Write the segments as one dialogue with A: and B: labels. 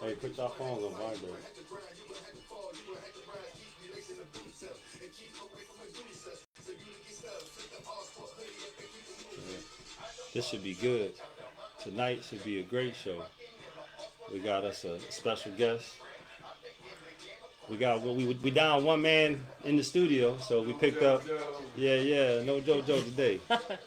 A: Hey, put your phones on vibrate. Yeah. This should be good. Tonight should be a great show. We got us a special guest. We down one man in the studio, so we picked up. Yeah, yeah, no JoJo today, but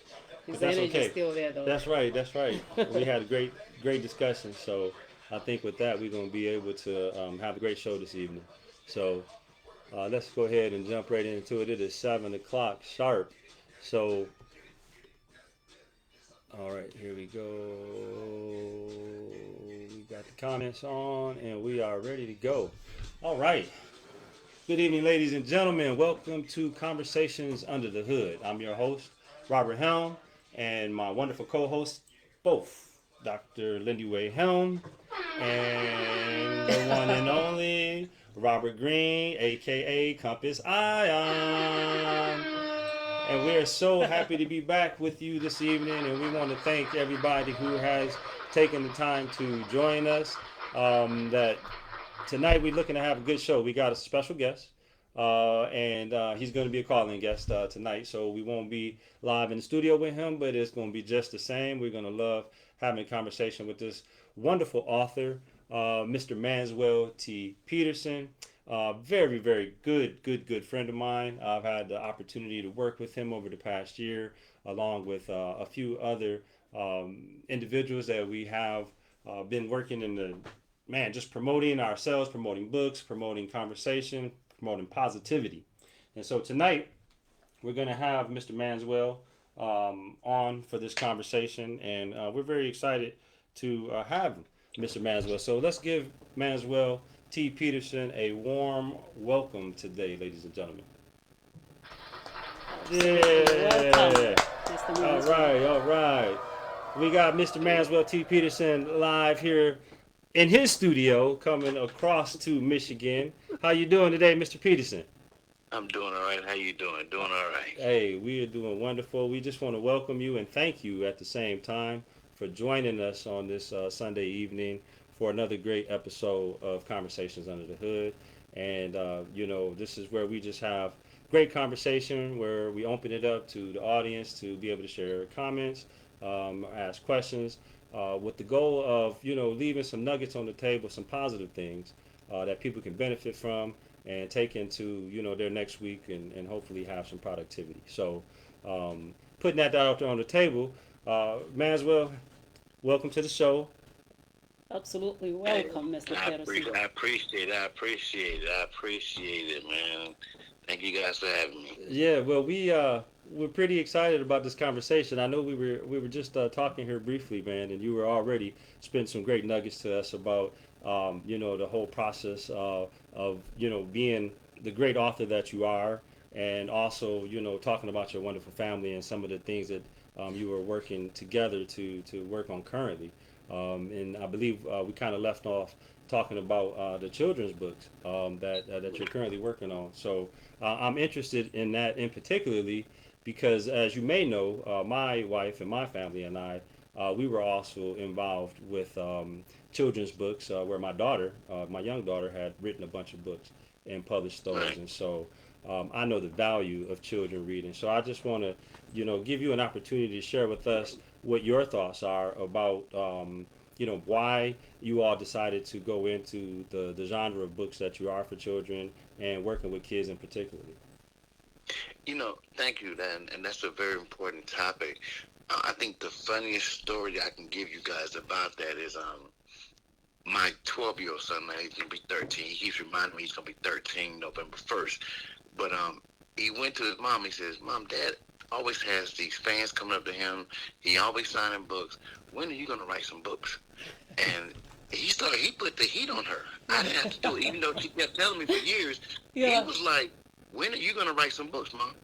B: His
A: that's
B: energy's
A: okay.
B: still there though.
A: That's right. That's right. We had a great discussion. So I think with that we're gonna be able to have a great show this evening. So let's go ahead and jump right into it. It is 7 o'clock sharp. So all right, here we go. We got the comments on, and we are ready to go. All right. Good evening, ladies and gentlemen. Welcome to Conversations Under the Hood. I'm your host, Robert Helm, and my wonderful co-hosts, both Dr. Lindiwe Helm and the one and only Robert Green, aka Compass Ion. And we are so happy to be back with you this evening, and we want to thank everybody who has taken the time to join us. That tonight we're looking to have a good show. We got a special guest, and he's going to be a calling guest tonight. So we won't be live in the studio with him, but it's going to be just the same. We're going to love having a conversation with this wonderful author, Mr. Manswell T. Peterson. Very good friend of mine. I've had the opportunity to work with him over the past year, along with a few other individuals that we have been working in the just promoting ourselves, promoting books, promoting conversation, promoting positivity. And so tonight we're going to have Mr. Manswell on for this conversation, and we're very excited to have Mr. Manswell. So let's give Manswell T. Peterson a warm welcome today, ladies and gentlemen.
B: Absolutely. Welcome,
A: Yeah.
B: Mr.
A: All
B: Manswell.
A: right. All right. We got Mr. Manswell T. Peterson live here in his studio, coming across to Michigan. How you doing today, Mr. Peterson?
C: I'm doing all right. How you doing? Doing all right.
A: Hey, we are doing wonderful. We just want to welcome you and thank you at the same time for joining us on this Sunday evening for another great episode of Conversations Under the Hood. And this is where we just have great conversation where we open it up to the audience to be able to share comments, ask questions, with the goal of leaving some nuggets on the table, some positive things that people can benefit from and take into their next week and hopefully have some productivity. So putting that out there on the table, Manswell, welcome to the show.
B: Absolutely
C: Hey,
B: welcome, Mr. Peterson.
C: I appreciate it. I appreciate it. I appreciate it, man. Thank you guys for having me.
A: Yeah, well, we're pretty excited about this conversation. I know we were just talking here briefly, man, and you were already spending some great nuggets to us about the whole process of being the great author that you are, and also talking about your wonderful family and some of the things that you were working together to work on currently. And I believe we kind of left off talking about the children's books that you're currently working on. So I'm interested in that in particularly because, as you may know, my wife and my family and I, we were also involved with children's books where my young daughter, had written a bunch of books and published those.
C: Right.
A: And so I know the value of children reading. So I just want to, give you an opportunity to share with us what your thoughts are about, why you all decided to go into the genre of books that you are for children and working with kids in particular.
C: Thank you, and that's a very important topic. I think the funniest story I can give you guys about that is my 12-year-old son. Now he's gonna be 13. He keeps reminding me he's gonna be 13 November 1st. But he went to his mom. He says, "Mom, Dad always has these fans coming up to him. He always signing books. When are you gonna write some books?" And he put the heat on her. I didn't have to do it, even though she kept telling me for years. He
B: Yeah.
C: was like, "When are you gonna write some books, Mom?"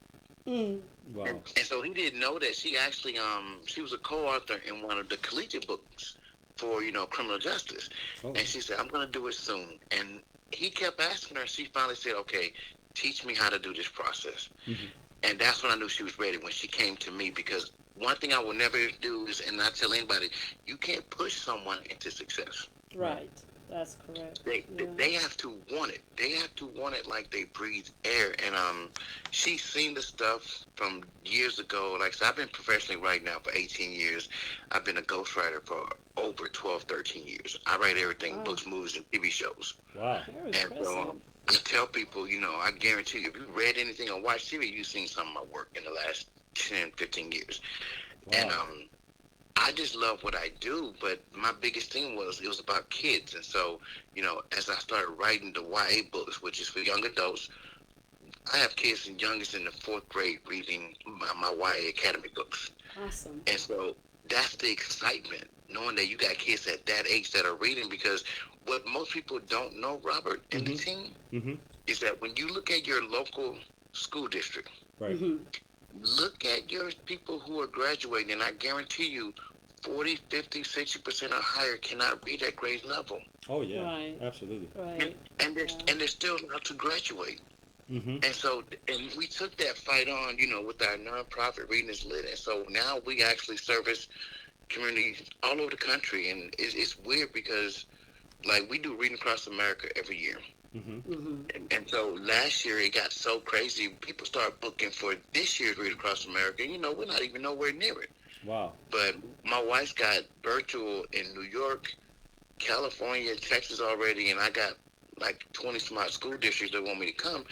B: Mm.
A: Wow.
C: And so he didn't know that she actually she was a co-author in one of the collegiate books for criminal justice.
A: Oh.
C: And she said, "I'm gonna do it soon." And he kept asking her. She finally said, "Okay, teach me how to do this process."
A: Mhm.
C: And that's when I knew she was ready, when she came to me, because one thing I will never do is, and I tell anybody, you can't push someone into success.
A: Right.
B: Right. That's correct.
C: They
B: Yeah.
C: they have to want it. They have to want it like they breathe air. And she's seen the stuff from years ago. Like I said, I've been professionally writing now for 18 years. I've been a ghostwriter for over 12, 13 years. I write everything,
B: Wow.
C: books, movies, and TV shows.
A: Wow.
B: Very
C: And so
B: impressive.
C: I tell people, I guarantee you, if you read anything or watched TV, you've seen some of my work in the last 10, 15 years. And
A: Wow.
C: I just love what I do, but my biggest thing was it was about kids. And so, as I started writing the YA books, which is for young adults, I have kids and youngest in the fourth grade reading my YA Academy books.
B: Awesome.
C: And so that's the excitement, knowing that you got kids at that age that are reading, because what most people don't know, Robert, and the team,
A: Mm-hmm.
C: is that when you look at your local school district,
A: Right.
B: Hmm.
C: look at your people who are graduating, and I guarantee you 40, 50, 60% or higher cannot read at grade level.
A: Oh yeah.
B: Right.
A: Absolutely.
B: Right.
C: And they're still allowed to graduate.
A: Mm-hmm.
C: And so, and we took that fight on, with our nonprofit Reading is Lit. And so now we actually service communities all over the country. And it's weird because, like, we do Reading Across America every year.
A: Mm-hmm.
B: Hmm.
C: And so last year it got so crazy, people started booking for this year's Read Across America. We're not even nowhere near it.
A: Wow.
C: But my wife's got virtual in New York, California, Texas already, and I got like 20 some odd school districts that want me to come.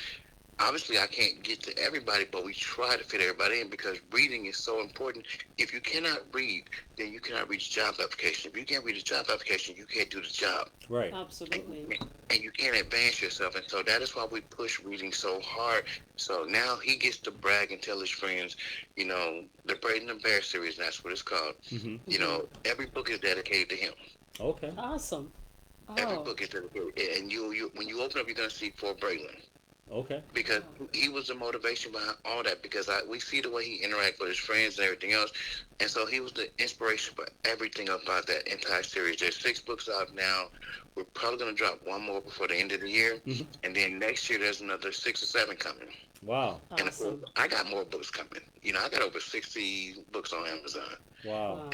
C: Obviously, I can't get to everybody, but we try to fit everybody in because reading is so important. If you cannot read, then you cannot read a job application. If you can't read a job application, you can't do the job.
A: Right.
B: Absolutely.
C: And you can't advance yourself. And so that is why we push reading so hard. So now he gets to brag and tell his friends, the Braden and Bear series, that's what it's called.
A: Mm-hmm.
C: Every book is dedicated to him.
A: Okay.
B: Awesome.
C: Every
B: Oh.
C: book is dedicated. And you when you open up, you're going to see Fort Braylon.
A: Okay.
C: Because he was the motivation behind all that, because we see the way he interacts with his friends and everything else. And so he was the inspiration for everything about that entire series. There's 6 books out now. We're probably going to drop one more before the end of the year.
A: Mhm.
C: And then next year there's another 6 or 7 coming.
A: Wow.
C: And
B: Awesome.
C: I got more books coming. I got over 60 books on Amazon.
A: Wow.
B: Wow.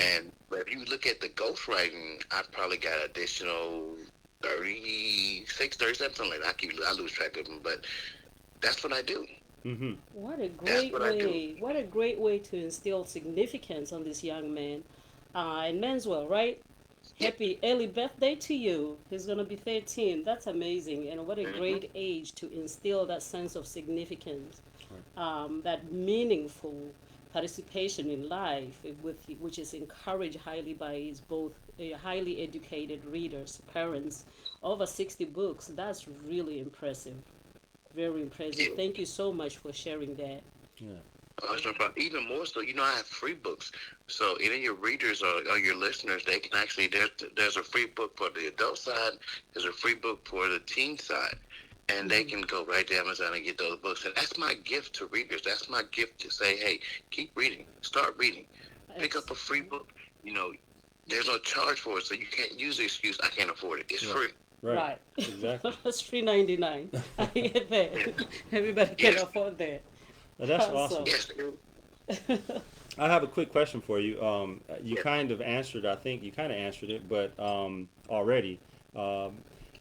C: But if you look at the ghostwriting, I've probably got additional 36, 37, something like that. I lose track of them, but that's what I do.
A: Mm-hmm.
B: What a
C: That's
B: great
C: what I do.
B: way! What a great way to instill significance on this young man. And Manswell, right? Happy early birthday to you. He's gonna be 13. That's amazing, and what a great age to instill that sense of significance, that meaningful participation in life, which is encouraged highly by his both highly educated readers, parents. Over 60 books. That's really impressive. Very impressive. Thank you so much for sharing that.
A: Yeah.
C: Even more so, I have free books. So any of your readers or your listeners, they can actually, there's a free book for the adult side, there's a free book for the teen side. And they can go right to Amazon and get those books. And that's my gift to readers. That's my gift to say, hey, keep reading. Start reading. Pick up a free book. There's no charge for it, so you can't use the excuse, I can't afford it. It's free.
A: Right. Exactly.
B: That's $3.99. I get that. Everybody can
C: Yes.
B: afford that.
A: Well, that's
B: Awesome.
A: awesome.
C: Yes.
A: I have a quick question for you. You
C: Yeah.
A: kind of answered, I think you kind of answered it, but already.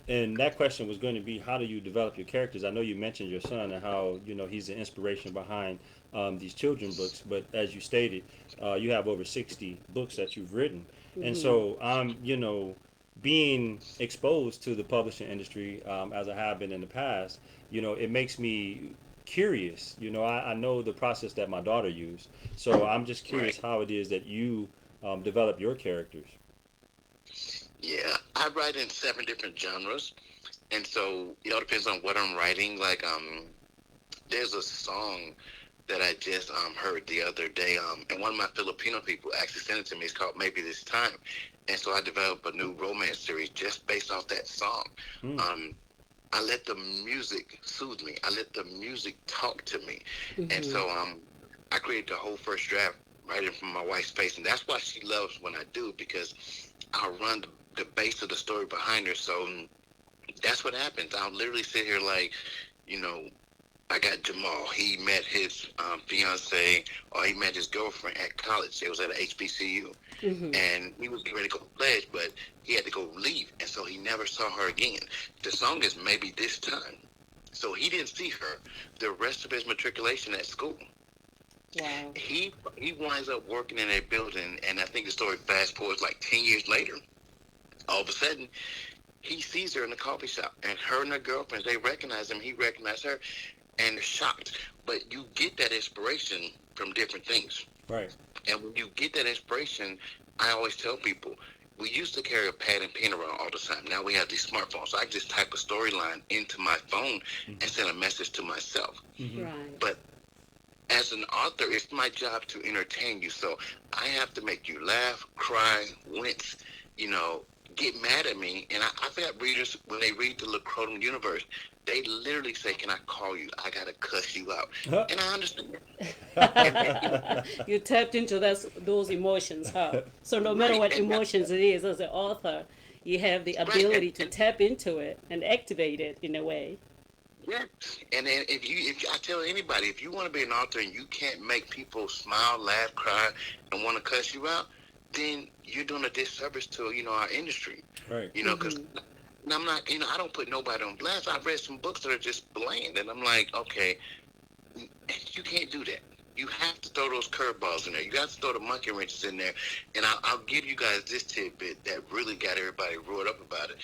A: And that question was going to be, how do you develop your characters? I know you mentioned your son and how he's the inspiration behind these children books. But as you stated, you have over 60 books that you've written, and so being exposed to the publishing industry as I have been in the past, it makes me curious. I know the process that my daughter used, so I'm just curious how it is that you develop your characters.
C: Yeah, I write in 7 different genres. And so it all depends on what I'm writing. Like, there's a song that I just heard the other day, and one of my Filipino people actually sent it to me. It's called Maybe This Time. And so I developed a new romance series just based off that song. I let the music soothe me. I let the music talk to me. And so I created the whole first draft right in from my wife's face. And that's why she loves when I do, because I'll run the base of the story behind her. So that's what happens. I'll literally sit here like, I got Jamal. He met his fiance, or he met his girlfriend at college. It was at a HBCU,
B: Mm-hmm.
C: and he was getting ready to go pledge, but he had to go leave, and so he never saw her again. The song is Maybe This Time. So he didn't see her the rest of his matriculation at school.
B: Wow.
C: He winds up working in a building, and I think the story fast forwards like 10 years later. All of a sudden, he sees her in the coffee shop, and her and her girlfriend, they recognize him. He recognized her, and they're shocked. But you get that inspiration from different things.
A: Right.
C: And when you get that inspiration, I always tell people, we used to carry a pad and pen around all the time. Now we have these smartphones. So I just type a storyline into my phone and send a message to myself.
A: Mm-hmm.
B: Right.
C: But as an author, it's my job to entertain you. So I have to make you laugh, cry, wince, get mad at me. And I've got readers, when they read the Lacrotum universe, they literally say, "Can I call you? I got to cuss you out." And I understand.
B: You tapped into those emotions, huh? So no matter
C: Right.
B: what
C: And
B: emotions it is, as an author, you have the
C: right.
B: ability to tap into it and activate it in a way.
C: Yeah, and then if I tell anybody, if you want to be an author and you can't make people smile, laugh, cry, and want to cuss you out, then you're doing a disservice to our industry.
A: Right.
C: Because I'm not, I don't put nobody on blast. I've read some books that are just bland, and I'm like, okay, you can't do that. You have to throw those curveballs in there. You got to throw the monkey wrenches in there. And I'll give you guys this tidbit that really got everybody roared up about it.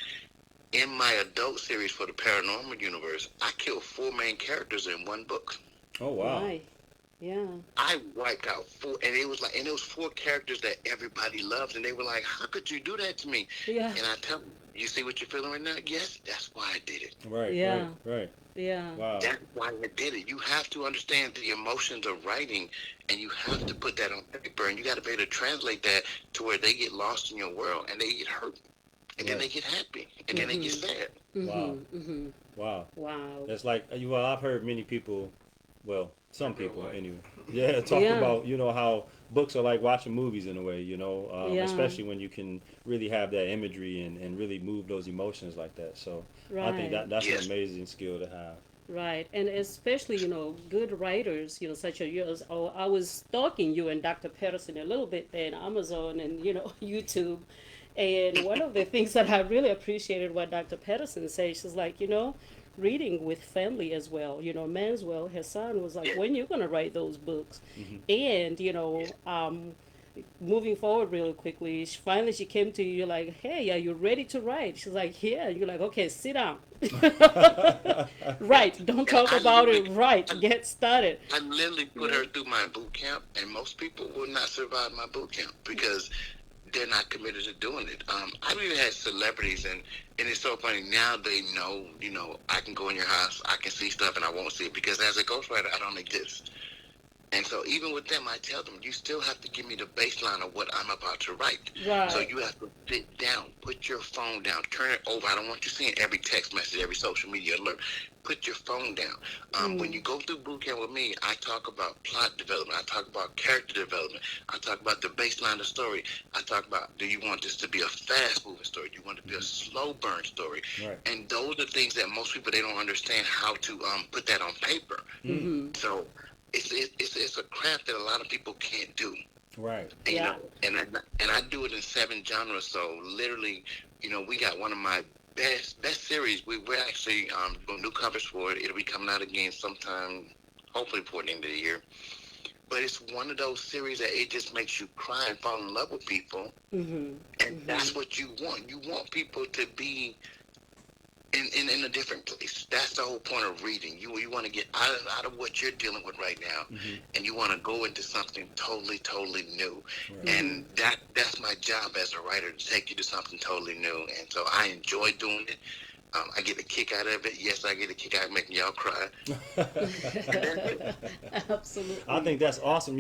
C: In my adult series for the paranormal universe, I killed 4 main characters in one book.
A: Oh wow.
B: Right. Yeah.
C: I wiped out 4, and it was 4 characters that everybody loved, and they were like, "How could you do that to me?"
B: Yeah.
C: And I tell them, "You see what you're feeling right now? Yes, that's why I did it.
A: Right.
B: Yeah.
A: Right.
B: Yeah.
A: Wow.
C: That's why I did it. You have to understand the emotions of writing, and you have to put that on paper, and you got to be able to translate that to where they get lost in your world, and they get hurt, and then they get happy, and then they get sad."
A: Wow.
B: Mm-hmm.
A: Wow.
B: Wow.
A: That's like well, I've heard many people, well, some people anyway. Yeah, talk
B: Yeah.
A: about how books are like watching movies in a way.
B: Yeah.
A: Especially when you can really have that imagery and really move those emotions like that. So I think
B: Right.
A: that's an
C: Yes.
A: amazing skill to have.
B: Right, and especially good writers, such as yours. Oh, I was stalking you and Dr. Peterson a little bit there in Amazon and YouTube, and one of the things that I really appreciated what Dr. Peterson said, she's like, reading with family as well. Manswell, his son, was like,
C: Yeah.
B: when you gonna write those books,
A: Mm-hmm.
B: and moving forward really quickly, finally she came to you, you're like, hey, are you ready to write? She's like, yeah. You're like, okay, sit down. Right, don't talk
C: I
B: about it,
C: literally,
B: right, get started.
C: I literally put her through my boot camp, and most people will not survive my boot camp because they're not committed to doing it. I've even had celebrities, and it's so funny. Now they know, I can go in your house, I can see stuff, and I won't see it because as a ghostwriter, I don't exist. And so even with them, I tell them, you still have to give me the baseline of what I'm about to write. So
B: Right.
C: you have to sit down, put your phone down, turn it over. I don't want you seeing every text message, every social media alert. Put your phone down. When you go through boot camp with me, I talk about plot development. I talk about character development. I talk about the baseline of the story. I talk about, do you want this to be a fast-moving story? Do you want it to be a slow burn story?
A: Right.
C: And those are things that most people, they don't understand how to put that on paper.
B: Mm-hmm.
C: So it's a craft that a lot of people can't do.
A: Right.
C: And,
B: Yeah.
C: and I do it in 7 genres. So literally, we got one of my best series. We're actually doing new covers for it. It'll be coming out again sometime, hopefully before the end of the year. But it's one of those series that it just makes you cry and fall in love with people,
B: Mm-hmm.
C: and that's what you want. You want people to be in a different place. That's the whole point of reading. You want to get out of what you're dealing with right now, and you want to go into something totally new.
A: Right.
C: And that's my job as a writer, to take you to something totally new. And so I enjoy doing it. I get a kick out of it. Yes, I get a kick out of making y'all cry.
B: Absolutely.
A: I think that's awesome.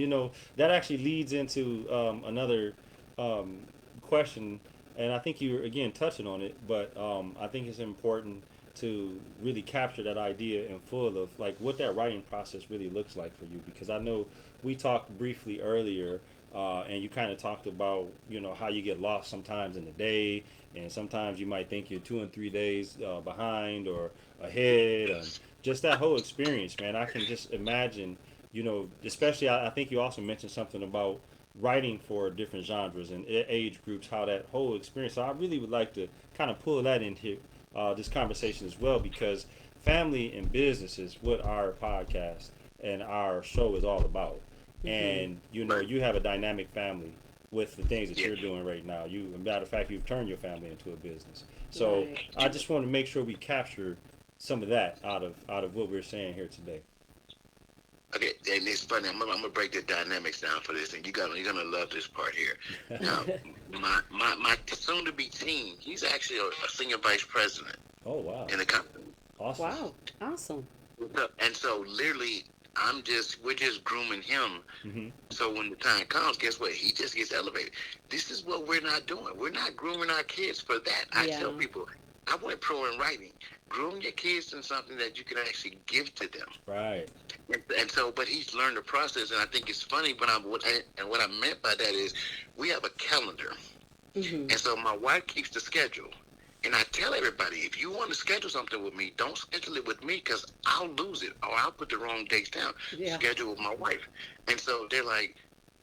A: That actually leads into another question, and I think you're again touching on it, but I think it's important to really capture that idea in full of like what that writing process really looks like for you, because I know we talked briefly earlier and you kind of talked about, how you get lost sometimes in the day, and sometimes you might think you're 2 and 3 days behind or ahead, and just that whole experience, man. I can just imagine, especially I think you also mentioned something about writing for different genres and age groups, how that whole experience. So I really would like to kind of pull that into this conversation as well, because family and business is what our podcast and our show is all about. And you have a dynamic family with the things that
C: Yeah.
A: you're doing right now. Matter of fact, you've turned your family into a business. So
B: Right.
A: I just want to make sure we capture some of that out of what we're saying here today.
C: Okay, and it's funny. I'm gonna break the dynamics down for this, and you're gonna love this part here. Now, my soon to be teen, he's actually a senior vice president
A: Oh wow,
C: in the company.
A: awesome.
B: Wow. Awesome.
C: And so literally, we're just grooming him.
A: Hmm.
C: So when the time comes, guess what? He just gets elevated. This is what we're not doing. We're not grooming our kids for that. I
B: Yeah.
C: tell people, I went pro in writing. Groom your kids in something that you can actually give to them.
A: Right.
C: And so, but he's learned the process, and I think it's funny. But what I meant by that is, we have a calendar,
B: Hmm.
C: and so my wife keeps the schedule. And I tell everybody, if you want to schedule something with me, don't schedule it with me because I'll lose it or I'll put the wrong dates down.
B: Yeah.
C: Schedule with my wife. And so they're like,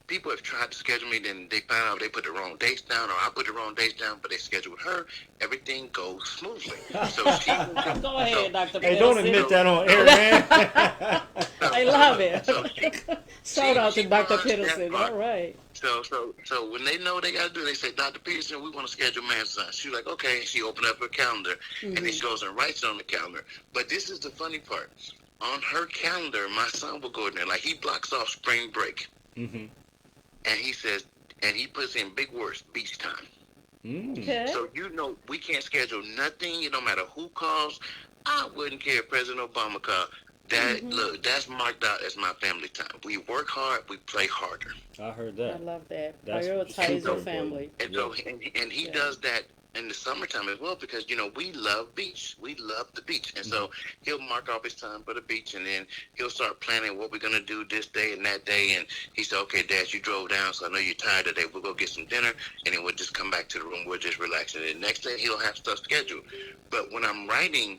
C: people have tried to schedule me, then they find out they put the wrong dates down or I put the wrong dates down, but they schedule with her. Everything goes smoothly. So she
B: Go ahead, Dr.
A: Hey, don't
B: Peterson.
A: admit that on air, man.
B: I love it.
C: So
B: Shout out to
C: she
B: Dr.
C: runs that
B: Peterson.
C: part.
B: All right.
C: So when they know what they got to do, they say, Dr. Peterson, we want to schedule Manswell. She's like, okay. She opened up her calendar, and then she goes and writes it on the calendar. But this is the funny part. On her calendar, my son will go in there. Like, he blocks off spring break,
A: Hmm.
C: and he says, and he puts in big words, beach time.
B: Okay.
C: So, we can't schedule nothing. No matter who calls. I wouldn't care if President Obama called. Look, that's marked out as my family time. We work hard, we play harder.
A: I heard
B: I
A: that.
B: love that.
A: That's
B: Prioritize
A: super
B: your family.
C: And so, and he does that in the summertime as well because, we love beach. We love the beach. And so he'll mark off his time for the beach, and then he'll start planning what we're going to do this day and that day. And he said, okay, Dad, you drove down, so I know you're tired today. We'll go get some dinner, and then we'll just come back to the room. We'll just relax. And then next day, he'll have stuff scheduled. But when I'm writing,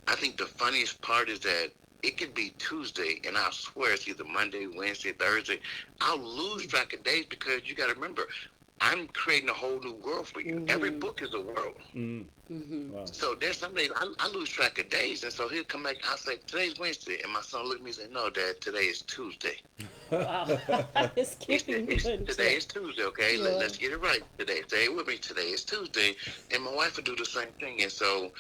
C: I think the funniest part is that it could be Tuesday, and I swear it's either Monday, Wednesday, Thursday. I'll lose track of days because you got to remember, I'm creating a whole new world for you. Every book is a world.
A: Wow.
C: So there's some days I lose track of days, and so he'll come back. I'll say, today's Wednesday, and my son look at me and say, no, Dad, today is Tuesday.
B: Wow. It's keeping you in
C: Today
B: check.
C: is Tuesday, okay?
B: Yeah.
C: Let's get it right today. Stay with me. Today is Tuesday, and my wife will do the same thing. And so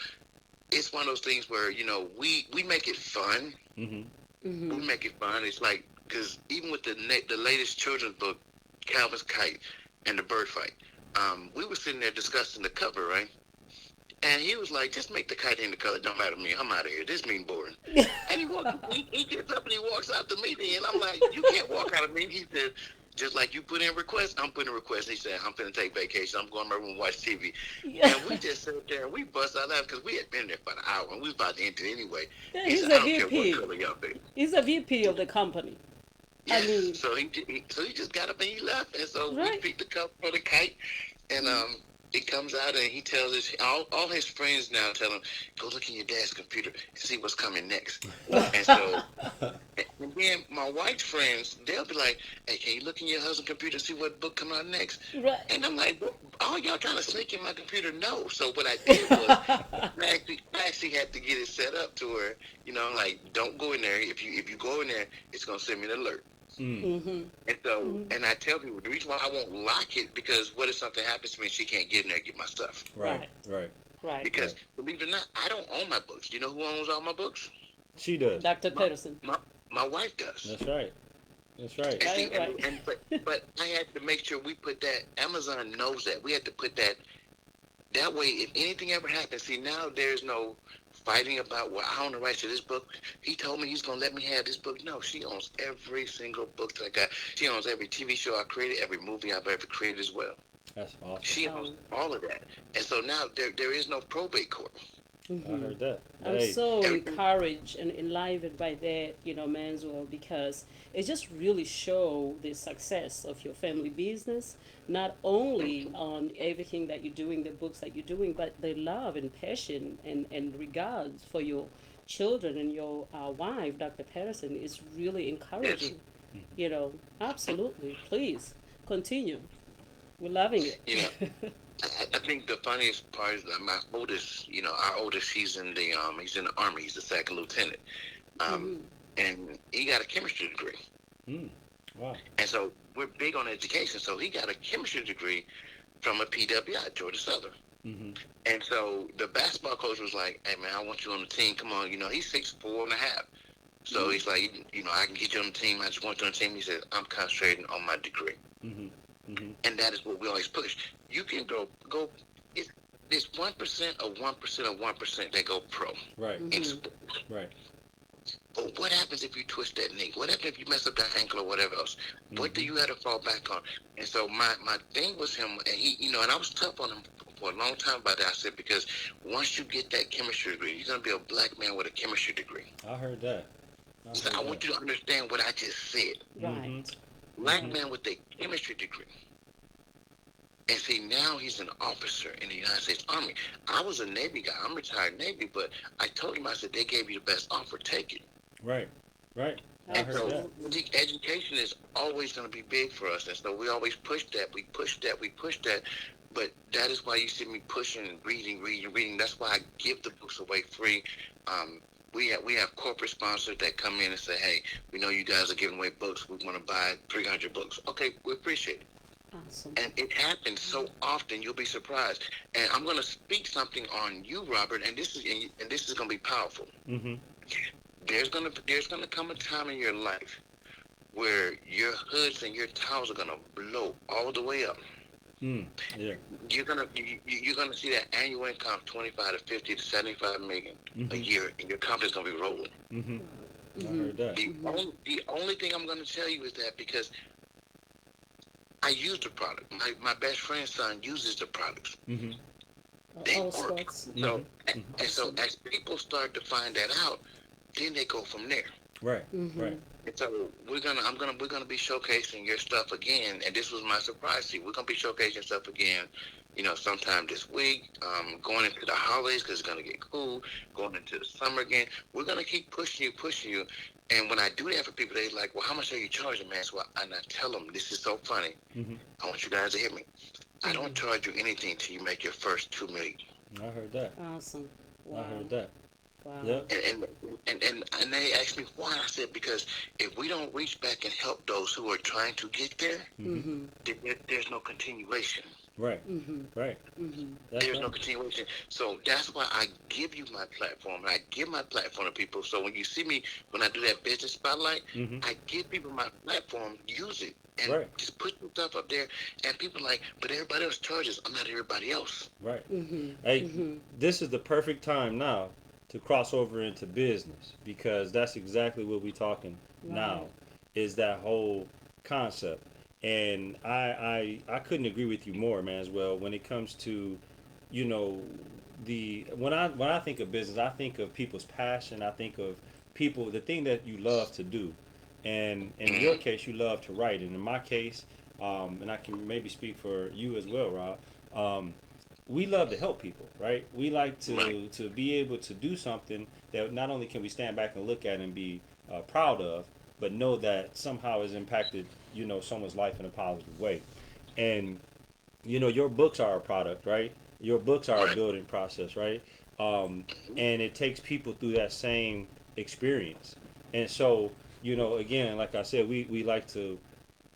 C: it's one of those things where we make it fun.
A: Hmm.
C: We make it fun. It's like, because even with the latest children's book, Calvin's Kite and the Bird Fight, we were sitting there discussing the cover, right? And he was like, just make the kite in the color. It don't matter to me. I'm out of here. This mean boring. And he gets up and he walks out the meeting. And I'm like, you can't walk out of me. He said, just like you put in requests, I'm putting a request. He said, I'm finna take vacation. I'm going to my room and watch TV. And we just sat there and we bust out laughing because we had been there for an hour and we was about to end it anyway.
B: Yeah,
C: He
B: he's
C: said,
B: a
C: I don't care
B: VP.
C: what color y'all pick.
B: He's a VP of the company. I
C: Yes.
B: mean-
C: So he just got up and he left. And so we
B: Right.
C: picked the cup for the kite. And it comes out and he tells us, all his friends now tell him, go look in your dad's computer and see what's coming next. And so, and then my wife's friends, they'll be like, hey, can you look in your husband's computer and see what book come out next?
B: Right.
C: And I'm like, oh, y'all trying to sneak in my computer? No. So what I did was, I actually had to get it set up to where, like, don't go in there. If you go in there, it's going to send me an alert. And so, and I tell people, the reason why I won't lock it, because what if something happens to me and she can't get in there and get my stuff?
A: Right.
B: Right.
C: Because, believe it or not, I don't own my books. You know who owns all my books?
A: She does.
B: Dr. Peterson.
C: My wife does.
A: That's right.
C: And see,
B: Right.
C: but I had to make sure we put that. Amazon knows that. We had to put that. That way, if anything ever happens, see, now there's no fighting about, well, I own the rights to this book. He told me he's going to let me have this book. No, she owns every single book that I got. She owns every TV show I created, every movie I've ever created as well.
A: That's awesome.
C: She owns all of that. And so now there is no probate court.
A: I heard that.
B: I'm
A: Hey.
B: so
C: And,
B: encouraged and enlivened by that, Manswell, because it just really show the success of your family business, not only on everything that you're doing, the books that you're doing, but the love and passion and regards for your children and your wife, Dr. Peterson, is really
C: yes,
B: encouraging. Absolutely. Please continue. We're loving
C: you know,
B: it.
C: I think the funniest part is that my oldest, our oldest, he's in the army. He's a second lieutenant, um,
B: Hmm.
C: and he got a chemistry degree.
A: Mm. Wow.
C: And so we're big on education. So he got a chemistry degree from a PWI, Georgia Southern.
A: Mm-hmm.
C: And so the basketball coach was like, "Hey man, I want you on the team. Come on, he's 6'4.5." So he's like, I can get you on the team. I just want you on the team. He said, "I'm concentrating on my degree,"
A: Mm-hmm. Mm-hmm.
C: and that is what we always push. You can go. It's 1% of 1% of 1% that go pro
A: Right.
C: in
B: Hmm.
C: sports.
A: Right.
C: But what happens if you twist that knee? What happens if you mess up that ankle or whatever else? What do
A: Mm-hmm.
C: you have to fall back on? And so my thing was him, and he, and I was tough on him for a long time about that. I said, because once you get that chemistry degree, you're gonna be a black man with a chemistry degree.
A: I heard that. I
C: So I
A: heard that.
C: want you to understand what I just said.
A: Mm-hmm.
B: Right.
C: Black
A: Mm-hmm.
B: Right.
C: man with a chemistry degree. And see, now he's an officer in the United States Army. I was a Navy guy. I'm retired Navy, but I told him, I said, they gave you the best offer, take it.
A: Right. Right. I
C: And
A: heard
C: so
A: that.
B: Absolutely.
C: the education is always going to be big for us. And so we always push that. We push that. We push that. But that is why you see me pushing and reading, reading, reading. That's why I give the books away free. We have corporate sponsors that come in and say, hey, we know you guys are giving away books. We want to buy 300 books. Okay, we appreciate it.
B: Awesome.
C: And it happens so often, you'll be surprised. And I'm going to speak something on you, Robert, and this is going to be powerful.
A: Mm-hmm.
C: There's gonna come a time in your life where your hoods and your towels are gonna blow all the way up.
A: Mm. Yeah.
C: You're gonna see that annual income 25 to 50 to 75 million a
A: Mm-hmm.
C: year, and your company's gonna be rolling.
A: Mm-hmm. I
B: Hmm.
A: heard that.
C: The only thing I'm gonna tell you is that because I use the product. My best friend's son uses the products.
A: Mm-hmm.
C: They
B: All
C: work.
B: sorts.
C: So
A: Mm-hmm.
C: and so as people start to find that out, then they go from there.
A: Right.
B: Hmm.
A: Right.
C: And so we're gonna be showcasing your stuff again, and this was my surprise to you. We're gonna be showcasing stuff again, sometime this week. Going into the holidays because it's gonna get cool. Going into the summer again, we're gonna keep pushing you. And when I do that for people, they like, well, how much are you charging, man? So and I tell them, this is so funny.
A: Mm-hmm.
C: I want you guys to hear me. I don't charge you anything till you make your first 2 million.
A: I heard that.
B: Awesome.
A: I
B: Wow.
A: heard that.
B: Wow.
A: Yep.
C: And they asked me why. I said, because if we don't reach back and help those who are trying to get there,
A: Mm-hmm.
B: Hmm.
C: there's no continuation.
A: Right.
B: Hmm.
A: Right.
B: Hmm.
A: That's
C: There's no
A: right.
C: continuation. So that's why I give you my platform. And I give my platform to people. So when you see me, when I do that business spotlight,
A: Mm-hmm.
C: I give people my platform, use it. And
A: Right.
C: just put some stuff up there. And people are like, but everybody else charges. I'm not everybody else.
A: Right.
B: Hmm.
A: Hey,
B: Hmm.
A: this is the perfect time now to cross over into business because that's exactly what we're talking now
B: Right.
A: is that whole concept. And I couldn't agree with you more, man, as well when it comes to, you know, the when I think of business, I think of people's passion, I think of people the thing that you love to do. And in your case, you love to write. And in my case, and I can maybe speak for you as well, Rob. We love to help people, right? We like
C: Right.
A: to be able to do something that not only can we stand back and look at and be proud of, but know that somehow has impacted someone's life in a positive way. And your books are a product, right? Your books are a
C: Right.
A: building process, right? And it takes people through that same experience. And so, again, like I said, we like to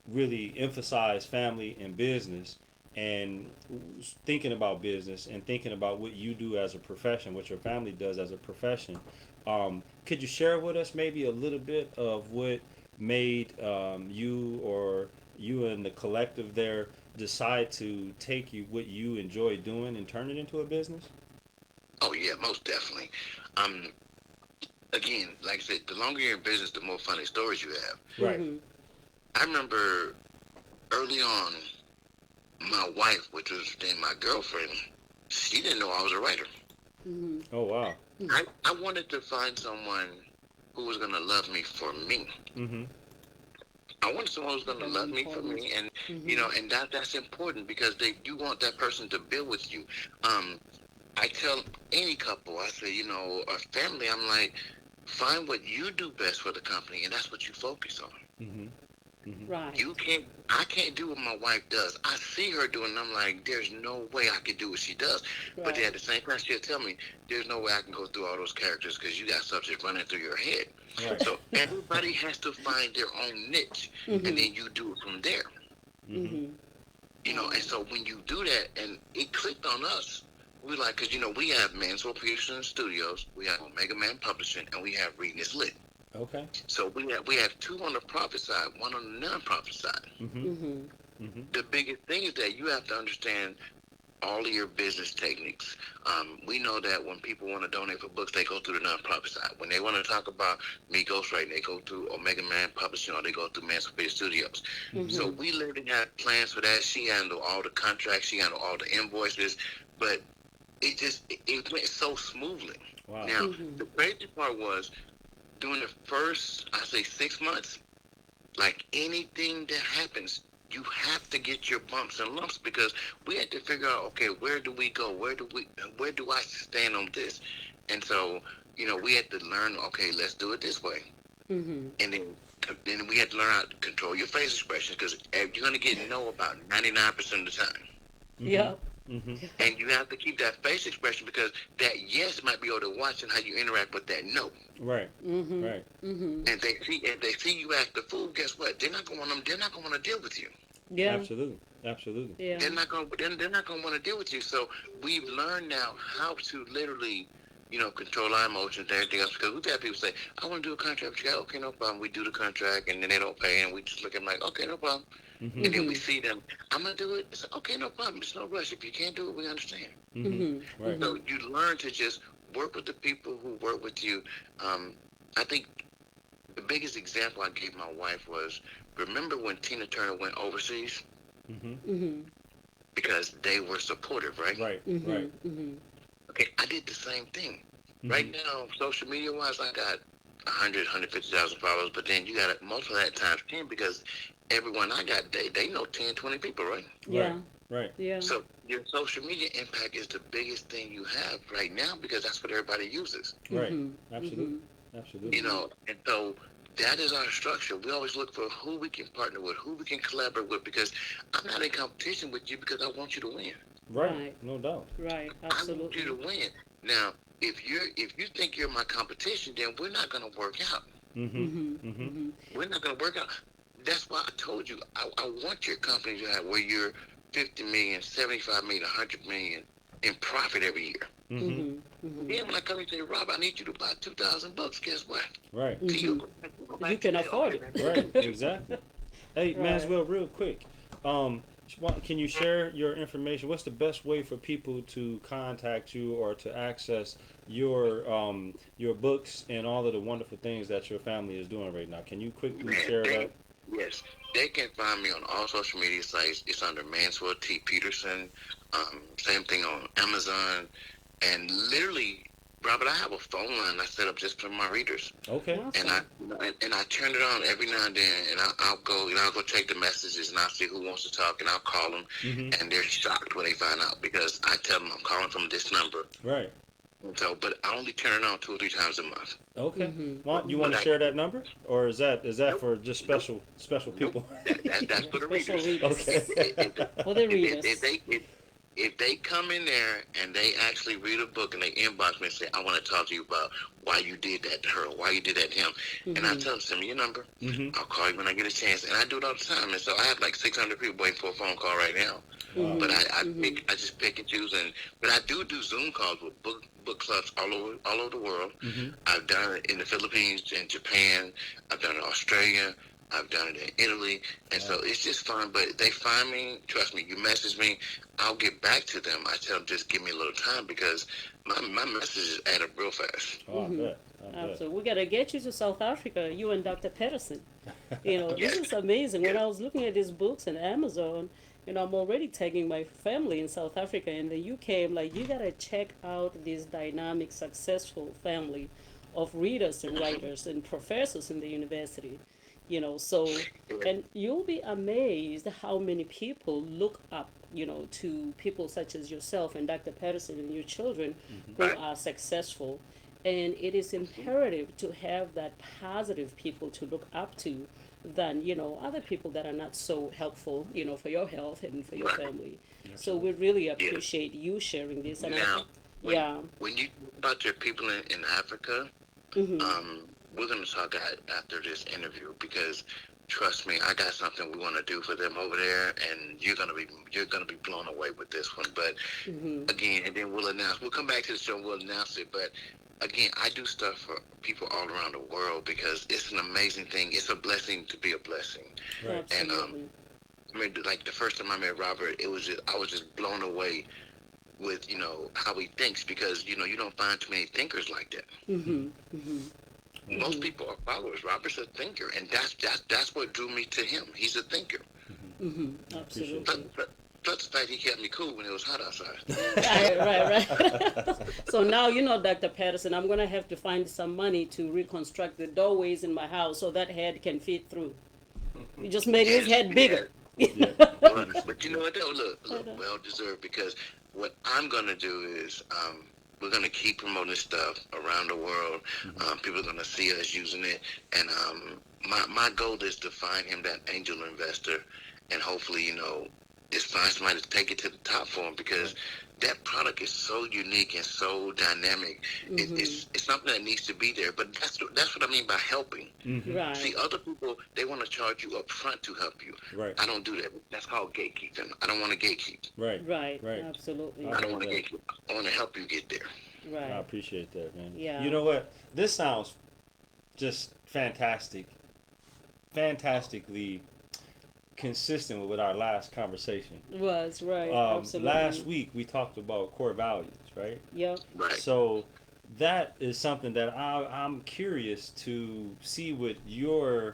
A: really emphasize family and business and thinking about business and thinking about what you do as a profession, what your family does as a profession. Could you share with us maybe a little bit of what made you or you and the collective there decide to take what you enjoy doing and turn it into a business?
C: Oh, yeah, most definitely. Um, Again, like I said, the longer you're in business, the more funny stories you have.
A: Right.
B: Hmm.
C: I remember early on, my wife, which was then my girlfriend, she didn't know I was a writer.
B: Mm-hmm.
A: Oh wow.
C: I wanted to find someone who was going to love me for me.
A: Mm-hmm.
C: I wanted someone who's going to
B: Very
C: love me for
B: important.
C: me, and
B: Mm-hmm.
C: and that's important because you want that person to build with you. I tell any couple, I say, a family, I'm like, find what you do best for the company, and that's what you focus on.
A: Mm-hmm. Mm-hmm.
B: Right.
C: I can't do what my wife does. I see her doing, and I'm like, there's no way I can do what she does. But then
B: Right.
C: at the same time, she'll tell me, there's no way I can go through all those characters because you got subjects running through your head.
A: Right.
C: So everybody has to find their own niche, and
B: Mm-hmm.
C: then you do it from there.
A: Mm-hmm.
B: Mm-hmm.
C: And so when you do that, and it clicked on us, we like, because, we have Manswell Peterson Studios, we have Omega Man Publishing, and we have Reading is Lit.
A: Okay.
C: So we have two on the profit side, one on the non-profit side.
A: Mm-hmm.
B: Mm-hmm.
A: Mm-hmm.
C: The biggest thing is that you have to understand all of your business techniques. We know that when people want to donate for books, they go through the non-profit side. When they want to talk about me ghostwriting, they go through Omega Man Publishing or they go through Manswell Peterson Studios.
B: Mm-hmm.
C: So we literally have plans for that. She handled all the contracts, she handled all the invoices, but it went so smoothly.
A: Wow.
C: Now,
B: Mm-hmm.
C: the crazy part was during the first, I say 6 months, like anything that happens, you have to get your bumps and lumps because we had to figure out, okay, where do we go? Where do I stand on this? And so, we had to learn, okay, let's do it this way.
B: Mm-hmm.
C: And then we had to learn how to control your face expressions because you're going to get no about 99% of the time.
A: Mm-hmm.
B: Yeah.
A: Mm-hmm.
C: And you have to keep that face expression because that yes might be able to watch and how you interact with that no.
A: Right.
B: Mm-hmm.
A: Right.
B: Mm-hmm.
C: And they see you act the fool, guess what? They're not gonna want to deal with you.
B: Yeah.
A: Absolutely. Absolutely.
B: Yeah.
C: They're not gonna want to deal with you. So we've learned now how to literally, control our emotions and everything else. Because we've had people say, I want to do a contract with you guys. Okay, no problem. We do the contract and then they don't pay and we just look at them like, okay, no problem.
A: Mm-hmm.
C: And then we see them, I'm gonna do it. It's okay, no problem. It's no rush. If you can't do it, we understand.
A: Mm-hmm.
B: Mm-hmm.
A: Right.
C: So you learn to just work with the people who work with you. I think the biggest example I gave my wife was, remember when Tina Turner went overseas?
A: Mm-hmm.
B: Mm-hmm.
C: Because they were supportive, right?
A: Right.
B: Mm-hmm.
A: Right.
B: Mm-hmm.
C: Okay, I did the same thing.
A: Mm-hmm.
C: Right now, social media wise, I got 150,000 followers, but then you got most of that times 10 because everyone I got, they know 10, 20 people, right?
B: Yeah.
A: Right.
B: Yeah.
C: So your social media impact is the biggest thing you have right now because that's what everybody uses.
A: Right.
B: Mm-hmm.
A: Absolutely. Absolutely.
C: And so that is our structure. We always look for who we can partner with, who we can collaborate with, because I'm not in competition with you because I want you to win.
A: Right.
B: Right.
A: No doubt.
B: Right.
C: I want you
B: Absolutely.
C: to win. Now, if you think you're my competition, then we're not going to work out.
A: Mm-hmm.
B: Mm-hmm.
A: Mm-hmm.
B: Mm-hmm.
C: We're not going to work out. That's why I told you I want your company to have where you're 50 million, 75 million, 100 million in profit every year.
A: Mm-hmm.
B: Mm-hmm. Mm-hmm.
C: Then when I come and say, Rob, I need you to buy 2,000 books, guess what?
A: Right.
B: Mhm. You can afford it.
A: Right. Exactly. Hey,
B: Right.
A: Manswell, real quick. Can you share your information? What's the best way for people to contact you or to access your books and all of the wonderful things that your family is doing right now? Can you quickly share that?
C: Yes, they can find me on all social media sites. It's under Manswell T. Peterson. Same thing on Amazon. And literally, Robert, I have a phone line I set up just for my readers.
A: Okay.
C: And I turn it on every now and then, and I'll go check the messages, and I'll see who wants to talk, and I'll call them,
A: Mm-hmm.
C: and they're shocked when they find out because I tell them I'm calling from this number.
A: Right.
C: And so, but I only turn it on 2 or 3 times a month.
A: Okay.
B: Mhm.
A: You want to share that number, or is that for just special people?
C: That's for the
B: Special
C: readers.
B: readers.
A: Okay.
B: For the
C: If,
B: readers.
C: if they come in there and they actually read a book and they inbox me and say, I want to talk to you about why you did that to her, or why you did that to him, and I tell them, send me your number.
A: Mm-hmm.
C: I'll call you when I get a chance, and I do it all the time. And so I have like 600 people waiting for a phone call right now.
B: Mhm.
C: But I
B: Mhm.
C: I just pick and choose, but I do Zoom calls with book clubs all over the world.
A: Mm-hmm.
C: I've done it in the Philippines, in Japan. I've done it in Australia. I've done it in Italy, and so it's just fun. But they find me, trust me. You message me, I'll get back to them. I tell them just give me a little time because my messages add up real fast.
A: Oh, I bet. I bet.
B: So we gotta get you to South Africa, you and Dr. Peterson. This is amazing. When I was looking at his books on Amazon, I'm already tagging my family in South Africa and the UK. I'm like, you gotta check out this dynamic, successful family of readers and writers and professors in the university. So, and you'll be amazed how many people look up, to people such as yourself and Dr. Peterson and your children who
C: Right.
B: are successful. And it is imperative to have that positive people to look up to than, other people that are not so helpful, for your health and for your
C: Right.
B: family. So we
A: Absolutely.
B: really
C: Yeah.
B: appreciate you sharing this. And I
C: Now,
B: think,
C: when
B: yeah.
C: when you talk about your people in Africa,
B: Mm-hmm.
C: we're gonna talk after this interview because trust me, I got something we want to do for them over there, and you're gonna be blown away with this one. But
B: Mm-hmm.
C: again, and then we'll announce. We'll come back to the show and we'll announce it. But again, I do stuff for people all around the world because it's an amazing thing. It's a blessing to be a blessing.
A: Right.
C: And
B: Absolutely.
C: I mean, like the first time I met Robert, I was just blown away with how he thinks because you don't find too many thinkers like that.
B: Mm-hmm. Mm-hmm.
C: Most
B: Mm-hmm.
C: people are followers. Robert's a thinker, and that's what drew me to him. He's a thinker.
B: Mm-hmm.
A: I appreciate
C: Plus,
B: Absolutely.
C: plus the fact he kept me cool when it was hot outside.
B: Right, right. So now, Dr. Patterson, I'm gonna have to find some money to reconstruct the doorways in my house so that head can fit through. You just made his
C: Yes,
B: head
C: yes.
B: bigger.
A: Yeah.
C: But you know what though? Look, well deserved because what I'm gonna do is we're gonna keep promoting this stuff around the world. People are gonna see us using it, and my goal is to find him that angel investor, and hopefully just find somebody to take it to the top for him because that product is so unique and so dynamic.
B: Mm-hmm.
C: It's something that needs to be there. But that's what I mean by helping.
A: Mm-hmm.
B: Right,
C: See, other people, they want to charge you up front to help you.
A: Right.
C: I don't do that. That's called gatekeeping. I don't want to gatekeep.
A: Right.
B: right,
A: Right.
B: absolutely.
A: I
C: I don't
A: heard
C: want to
A: that.
C: gatekeep. I want to help you get there.
A: I
B: Right,
A: appreciate that, man.
B: yeah.
A: You know what? This sounds just fantastic, fantastically consistent with our last conversation.
B: Was right,
A: Last
B: absolutely.
A: week we talked about core values, right?
B: Yep.
C: Right.
A: So that is something that I'm curious to see what you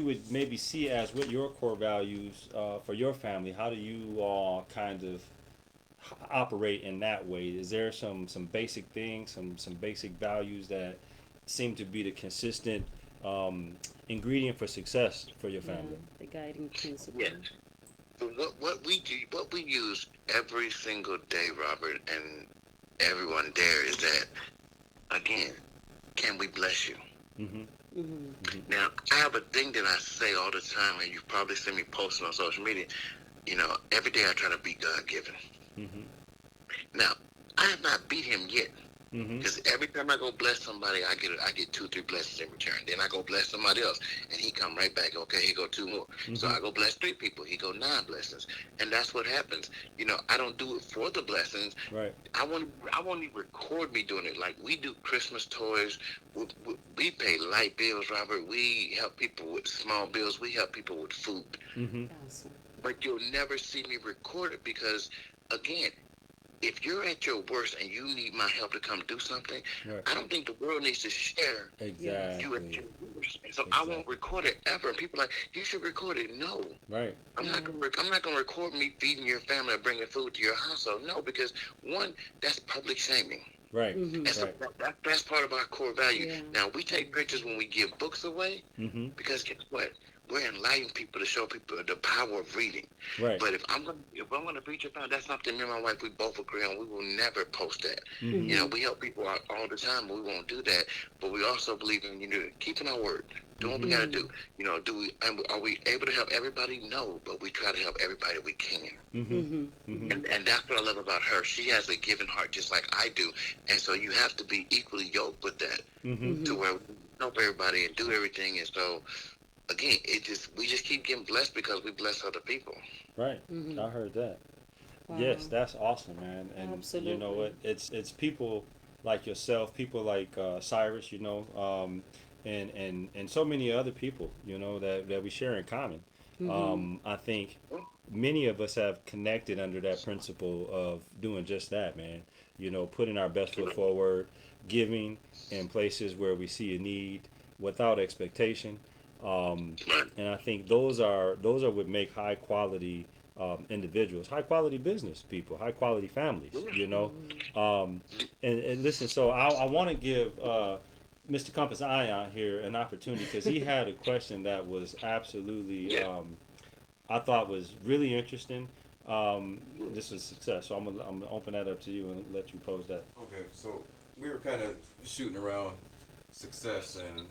A: would maybe see as what your core values for your family. How do you all kind of operate in that way? Is there some basic things, some basic values that seem to be the consistent um, ingredient for success for your
B: Yeah,
A: family?
B: the guiding principle.
C: Yes. But what we do, what we use every single day, Robert, and everyone there is that again, can we bless you?
A: Mm-hmm.
B: Mm-hmm.
C: Now, I have a thing that I say all the time, and you've probably seen me posting on social media. Every day I try to be God given.
A: Mm-hmm.
C: Now, I have not beat him yet.
A: Mm-hmm.
C: Because every time I go bless somebody, I get 2, 3 blessings in return. Then I go bless somebody else, and he come right back. Okay, he go 2 more. So I go bless 3 people. He go 9 blessings, and that's what happens. I don't do it for the blessings.
A: Right.
C: I want you to record me doing it. Like we do Christmas toys. We pay light bills, Robert. We help people with small bills. We help people with food.
A: Mm-hmm.
B: Awesome.
C: But you'll never see me record it because, again, if you're at your worst and you need my help to come do something,
A: Right.
C: I don't think the world needs to share you at your
A: Exactly.
C: worst. And so I won't
A: Exactly.
C: record it ever. And people are like, you should record it. No,
A: Right.
C: I'm not gonna record me feeding your family or bringing food to your household. No, because one, that's public shaming.
A: Right.
B: Mm-hmm.
C: And so
A: Right.
C: that's part of our core value.
B: Yeah.
C: Now we take pictures when we give books away
A: Mm-hmm.
C: because guess what? We're enlightening people to show people the power of reading.
A: Right.
C: But if I'm gonna preach about that's something me and my wife we both agree on. We will never post that.
A: Mm-hmm.
C: We help people out all the time, but we won't do that. But we also believe in keeping our word, doing what we gotta do. Are we able to help everybody? No, but we try to help everybody we can.
A: Mm-hmm.
B: Mm-hmm.
A: Mm-hmm.
C: And that's what I love about her. She has a giving heart just like I do, and so you have to be equally yoked with that
A: Mm-hmm.
C: to where we help everybody and do everything. And so again, we just keep getting blessed because we bless other people.
A: Right.
B: Mm-hmm.
A: I heard that.
B: Wow.
A: Yes, that's awesome, man. And you know
B: Absolutely.
A: what? It's people like yourself, people like Cyrus, and so many other people, that we share in common.
B: Mm-hmm.
A: I think many of us have connected under that principle of doing just that, man. Putting our best foot forward, giving in places where we see a need without expectation. And I think those are what make high quality individuals, high quality business people, high quality families, you know. And listen, so I want to give Mr. Compass Ion here an opportunity because he had a question that was absolutely, I thought was really interesting. This is success, so I'm gonna open that up to you and let you pose that.
D: Okay, so we were kind of shooting around success, and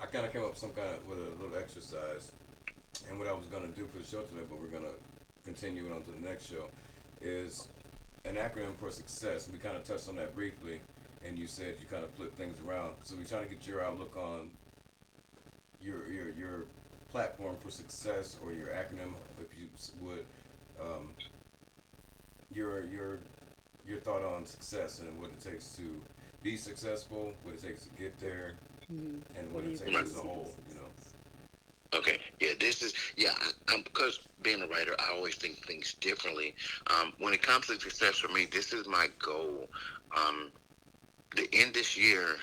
D: I kind of came up with some kind of with a little exercise. And what I was gonna do for the show today, but we're gonna continue it on to the next show, is an acronym for success. We kind of touched on that briefly, and you said you kind of flip things around. So we're trying to get your outlook on your platform for success, or your acronym, if you would, um, your thought on success and what it takes to be successful, what it takes to get there, and what it takes as a whole. You know.
C: Okay, yeah, this is, because being a writer, I always think things differently. When it comes to success for me, this is my goal. The end this year,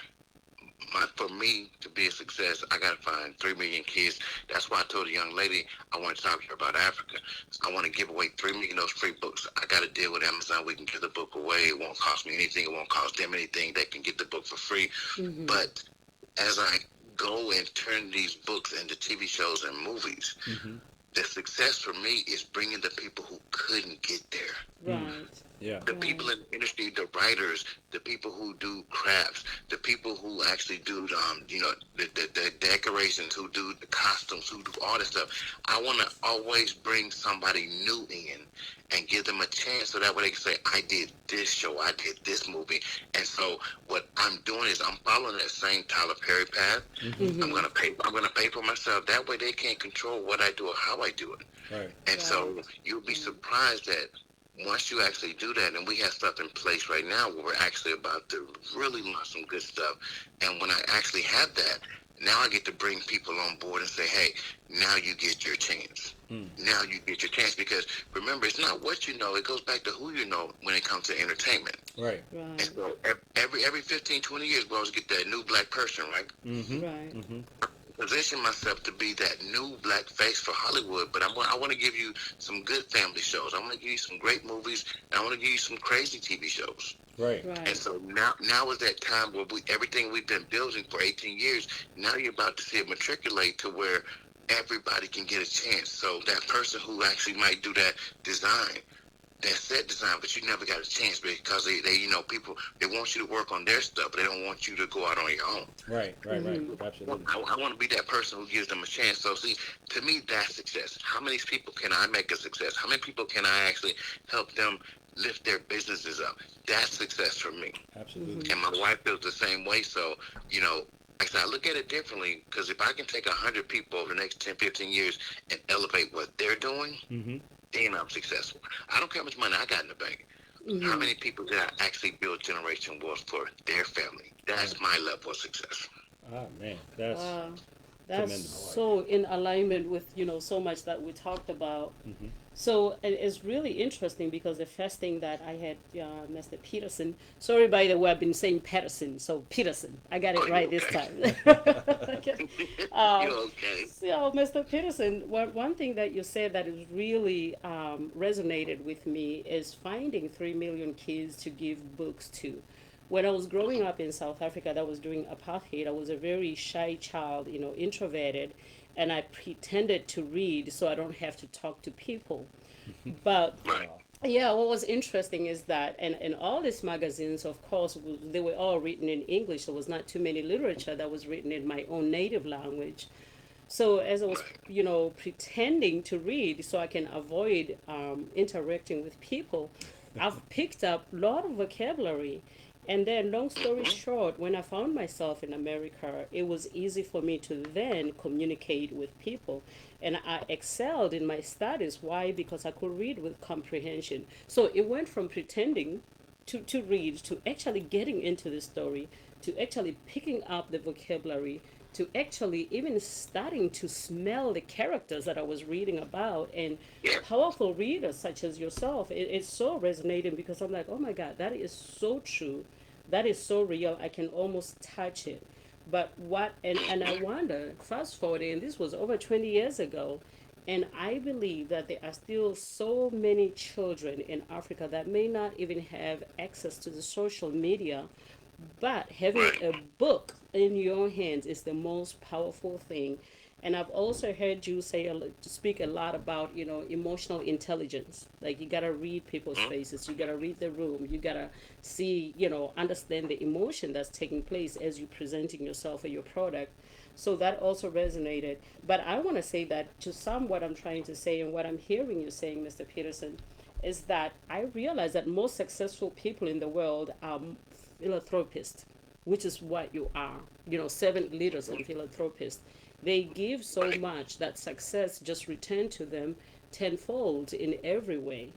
C: for me to be a success, I got to find 3 million kids. That's why I told a young lady I want to talk to her about Africa. I want to give away 3 million of those free books. I got to deal with Amazon. We can give the book away. It won't cost me anything. It won't cost them anything. They can get the book for free. But as I go and turn these books into TV shows and movies, the success for me is bringing the people who couldn't get there.
B: Right.
A: Yeah.
C: The people in the industry, the writers, the people who do crafts, the people who actually do, the decorations, who do the costumes, who do all this stuff. I want to always bring somebody new in and give them a chance, so that way they can say, I did this show, I did this movie. And so what I'm doing is I'm following that same Tyler Perry path. I'm gonna pay for myself. That way they can't control what I do or how I do it.
A: Right.
C: And so you'll be surprised that once you actually do that, and we have stuff in place right now where we're actually about to really launch some good stuff. And when I actually have that, now I get to bring people on board and say, hey, now you get your chance. Now you get your chance, because remember, it's not what you know, it goes back to who you know when it comes to entertainment.
A: Right.
C: And so every 15, 20 years, we always get that new black person, right?
B: Right.
C: Position myself to be that new black face for Hollywood, but I want to give you some good family shows. I want to give you some great movies, and I want to give you some crazy TV shows.
A: Right.
C: And so now is that time where everything we've been building for 18 years, now you're about to see it matriculate to where everybody can get a chance. So that person who actually might do that design, that set design, but you never got a chance because they people, they want you to work on their stuff, but they don't want you to go out on your own.
A: Right. Absolutely.
C: I want to be that person who gives them a chance. So see, to me, that's success. How many people can I make a success? How many people can I actually help them lift their businesses up? That's success for me.
A: Absolutely.
C: And my wife feels the same way. So, like I said, I look at it differently, because if I can take 100 people over the next 10, 15 years and elevate what they're doing, then I'm successful. I don't care how much money I got in the bank. How many people did I actually build generation wealth for their family? That's my level of success.
A: Ah, man, that's
B: That's
A: commendable.
B: so in alignment with so much that we talked about. So it's really interesting, because the first thing that I had Mr. Peterson. Sorry, by the way, I've been saying Peterson, so Peterson. I got it right this time. Okay.
C: You're okay.
B: So, Mr. Peterson, one thing that you said that is really resonated with me is finding 3 million kids to give books to. When I was growing up in South Africa, that was during apartheid, I was a very shy child, introverted, and I pretended to read so I don't have to talk to people. But yeah, what was interesting is that, and all these magazines, of course, they were all written in English. There was not too many literature that was written in my own native language. So as I was, pretending to read so I can avoid interacting with people, I've picked up a lot of vocabulary. And then, long story short, when I found myself in America, it was easy for me to then communicate with people. And I excelled in my studies. Why? Because I could read with comprehension. So it went from pretending to read, to actually getting into the story, to actually picking up the vocabulary, to actually even starting to smell the characters that I was reading about. And powerful readers such as yourself, it's so resonating, because I'm like, oh my God, that is so true. That is so real. I can almost touch it. But and I wonder, fast forwarding, and this was over 20 years ago, And I believe that there are still so many children in Africa that may not even have access to the social media, but having
C: Right.
B: a book in your hands is the most powerful thing. And I've also heard you speak a lot about, emotional intelligence. Like you gotta read people's
C: Hmm.
B: faces, you gotta read the room, you gotta see, understand the emotion that's taking place as you presenting yourself or your product. So that also resonated. But I want to say that to sum what I'm trying to say and what I'm hearing you saying, Mr. Peterson, is that I realize that most successful people in the world are philanthropists, which is what you are. Servant leaders and philanthropists. They give so
C: Right.
B: much that success just returned to them tenfold in every way.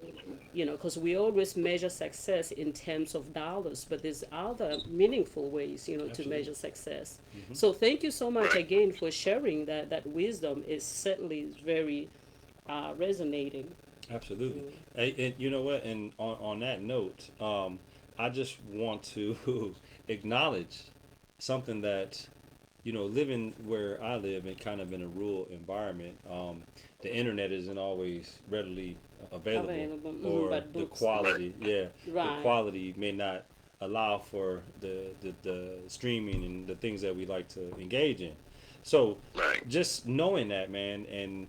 B: Because we always measure success in terms of dollars, but there's other meaningful ways, to
A: Absolutely.
B: measure success.
A: Hmm.
B: So thank you so much
C: Right.
B: again for sharing that wisdom is certainly very resonating.
A: Absolutely. And you know what? And on that note, I just want to acknowledge something that, living where I live and kind of in a rural environment, the internet isn't always readily available,
B: Available,
A: or
B: but
A: the
B: books,
C: Right.
A: quality, yeah, the
B: right?
A: quality may not allow for the streaming and the things that we like to engage in. So
C: Right.
A: just knowing that, man, and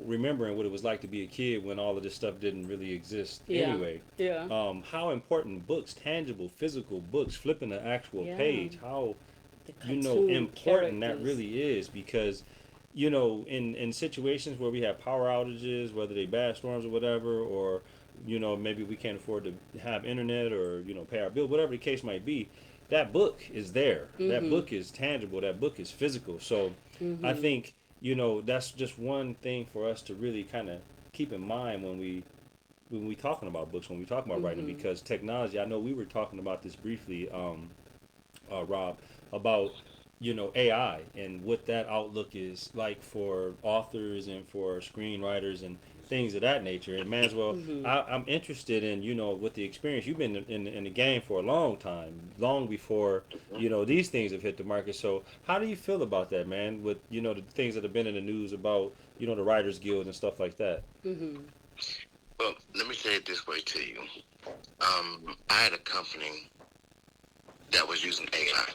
A: remembering what it was like to be a kid when all of this stuff didn't really exist
B: Yeah,
A: anyway.
B: yeah,
A: How important books, tangible, physical books, flipping the actual
B: yeah.
A: page, how
B: The cartoon
A: important that
B: characters.
A: really is, because in situations where we have power outages, whether they bad storms or whatever, or maybe we can't afford to have internet, or pay our bill, whatever the case might be, that book is there, that
B: Mm-hmm.
A: book is tangible, that book is physical. So I
B: Mm-hmm.
A: think that's just one thing for us to really kind of keep in mind when we talking about books, when we talk about writing,
B: Mm-hmm.
A: because technology, I know we were talking about this briefly, Rob, about AI and what that outlook is like for authors and for screenwriters and things of that nature. And Manswell,
B: Mm-hmm.
A: I'm interested in with the experience, you've been in the game for a long time, long before these things have hit the market. So how do you feel about that, man? With the things that have been in the news about the Writers Guild and stuff like that.
B: Mm-hmm.
C: Well, let me say it this way to you. I had a company that was using AI,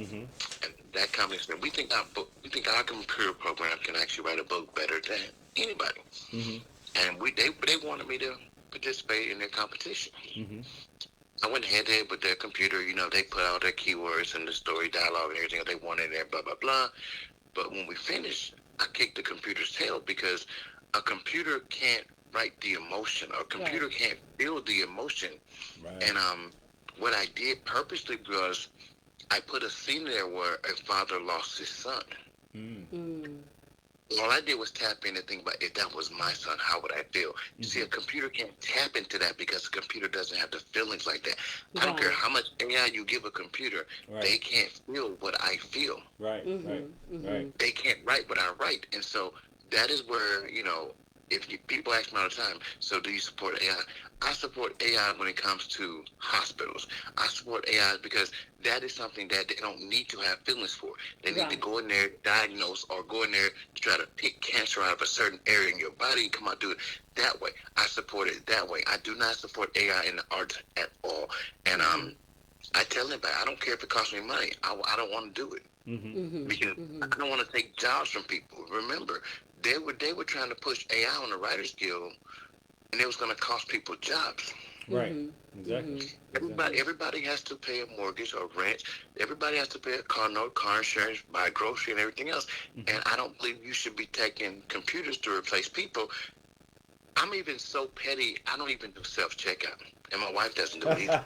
A: Hmm.
C: and that company said we think our computer program can actually write a book better than anybody.
A: Hmm.
C: And they wanted me to participate in their competition.
A: Hmm.
C: I went head to head with their computer. They put all their keywords and the story dialogue and everything that they wanted in there, blah blah blah. But when we finished, I kicked the computer's tail because a computer can't write the emotion. A
B: Right.
C: computer can't feel the emotion.
A: Right.
C: And what I did purposely was I put a scene there where a father lost his son.
A: Mm.
B: Mm.
C: All I did was tap in and think about if that was my son, how would I feel? You see, a
A: Hmm.
C: computer can't tap into that because the computer doesn't have the feelings like that. I don't care
B: Right.
C: how much AI you give a computer,
A: Right.
C: they can't feel what I feel.
A: Right. Right.
B: Mm-hmm. Mm-hmm.
A: Right.
C: They can't write what I write. And so that is where, if people ask me all the time, so do you support AI? I support AI when it comes to hospitals. I support AI because that is something that they don't need to have feelings for. They need to
B: Right.
C: go in there, diagnose, or go in there to try to pick cancer out of a certain area in your body and come out do it that way. I support it that way. I do not support AI in the arts at all. And
B: Mm-hmm.
C: I tell anybody, I don't care if it costs me money. I don't want to do it
A: Hmm.
B: Mm-hmm.
C: because I
B: Mm-hmm.
C: don't want to take jobs from people. Remember, they were trying to push AI on the Writers Guild, and it was going to cost people jobs.
A: Right.
B: Mm-hmm.
A: Exactly.
B: Mm-hmm.
A: Exactly.
C: Everybody has to pay a mortgage or rent. Everybody has to pay a car note, car insurance, buy grocery, and everything else.
A: Hmm.
C: And I don't believe you should be taking computers to replace people. I'm even so petty. I don't even do self checkout, and my wife doesn't do it either.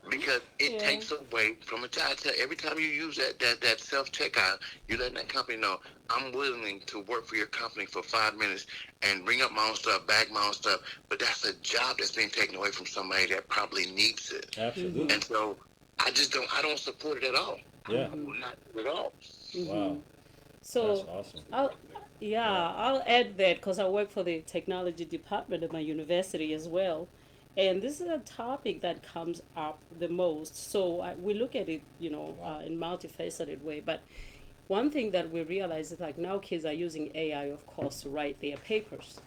C: Because it
B: Yeah.
C: takes away from a child. Every time you use that self checkout, you letting that company know I'm willing to work for your company for 5 minutes and bring up my own stuff, bag my own stuff. But that's a job that's being taken away from somebody that probably needs it.
B: Mm-hmm.
A: Absolutely.
C: And so I don't support it at all.
A: Yeah.
C: I will not do it at all.
B: Mm-hmm.
A: Wow. That's
B: So,
A: awesome.
B: I'll
A: Wow.
B: yeah, I'll add that because I work for the technology department at my university as well, and this is a topic that comes up the most. So we look at it,
A: Wow.
B: in multifaceted way. But one thing that we realize is like now kids are using AI, of course, to write their papers.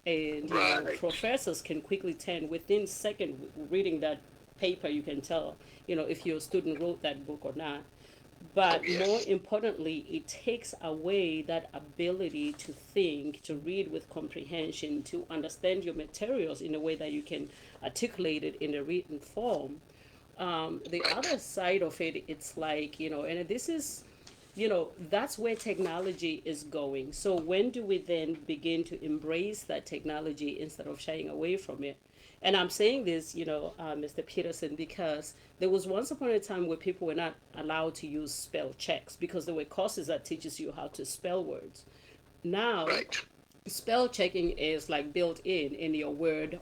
B: And,
C: Right.
B: professors can quickly tell within second reading that paper, you can tell, if your student wrote that book or not.
C: Oh,
B: But more
C: yes.
B: importantly, it takes away that ability to think, to read with comprehension, to understand your materials in a way that you can articulate it in a written form. The
C: Right.
B: other side of it, it's like, and this is, that's where technology is going. So when do we then begin to embrace that technology instead of shying away from it? And I'm saying this, Mr. Peterson, because there was once upon a time where people were not allowed to use spell checks because there were courses that teaches you how to spell words. Now,
C: Right.
B: spell checking is like built in your Word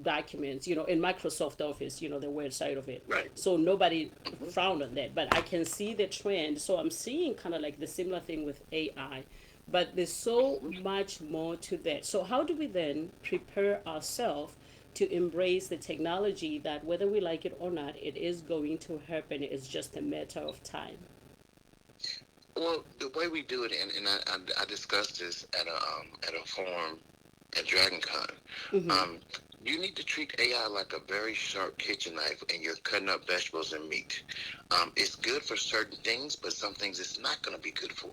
B: documents, in Microsoft Office, the Word side of it.
C: Right.
B: So nobody
C: Hmm.
B: frowned on that. But I can see the trend. So I'm seeing kind of like the similar thing with AI. But there's so much more to that. So how do we then prepare ourselves to embrace the technology that whether we like it or not, it is going to happen. It's just a matter of time.
C: Well, the way we do it, and I discussed this at a forum at DragonCon.
B: Mm-hmm.
C: Um, you need to treat AI like a very sharp kitchen knife, and you're cutting up vegetables and meat. It's good for certain things, but some things it's not going to be good for.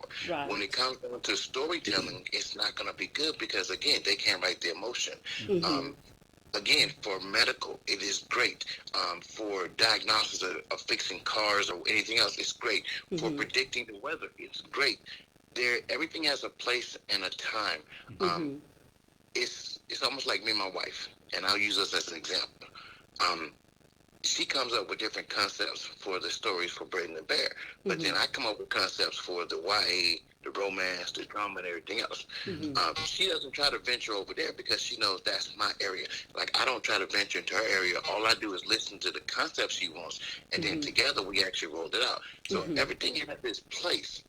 C: When it
B: Right.
C: comes down to storytelling, it's not going to be good because again, they can't write the emotion.
B: Mm-hmm.
C: Um, Again, for medical, it is great. For diagnosis of fixing cars or anything else, it's great. For
B: Mm-hmm.
C: predicting the weather, it's great. Everything has a place and a time. Um,
B: Mm-hmm.
C: it's almost like me and my wife, and I'll use us as an example. Um, she comes up with different concepts for the stories for Braid and the Bear, but
B: Mm-hmm.
C: then I come up with concepts for the YA, the romance, the drama, and everything else.
B: Mm-hmm.
C: She doesn't try to venture over there because she knows that's my area. Like I don't try to venture into her area. All I do is listen to the concepts she wants, and then
B: Mm-hmm.
C: together we actually rolled it out. So
B: Mm-hmm.
C: everything has its place.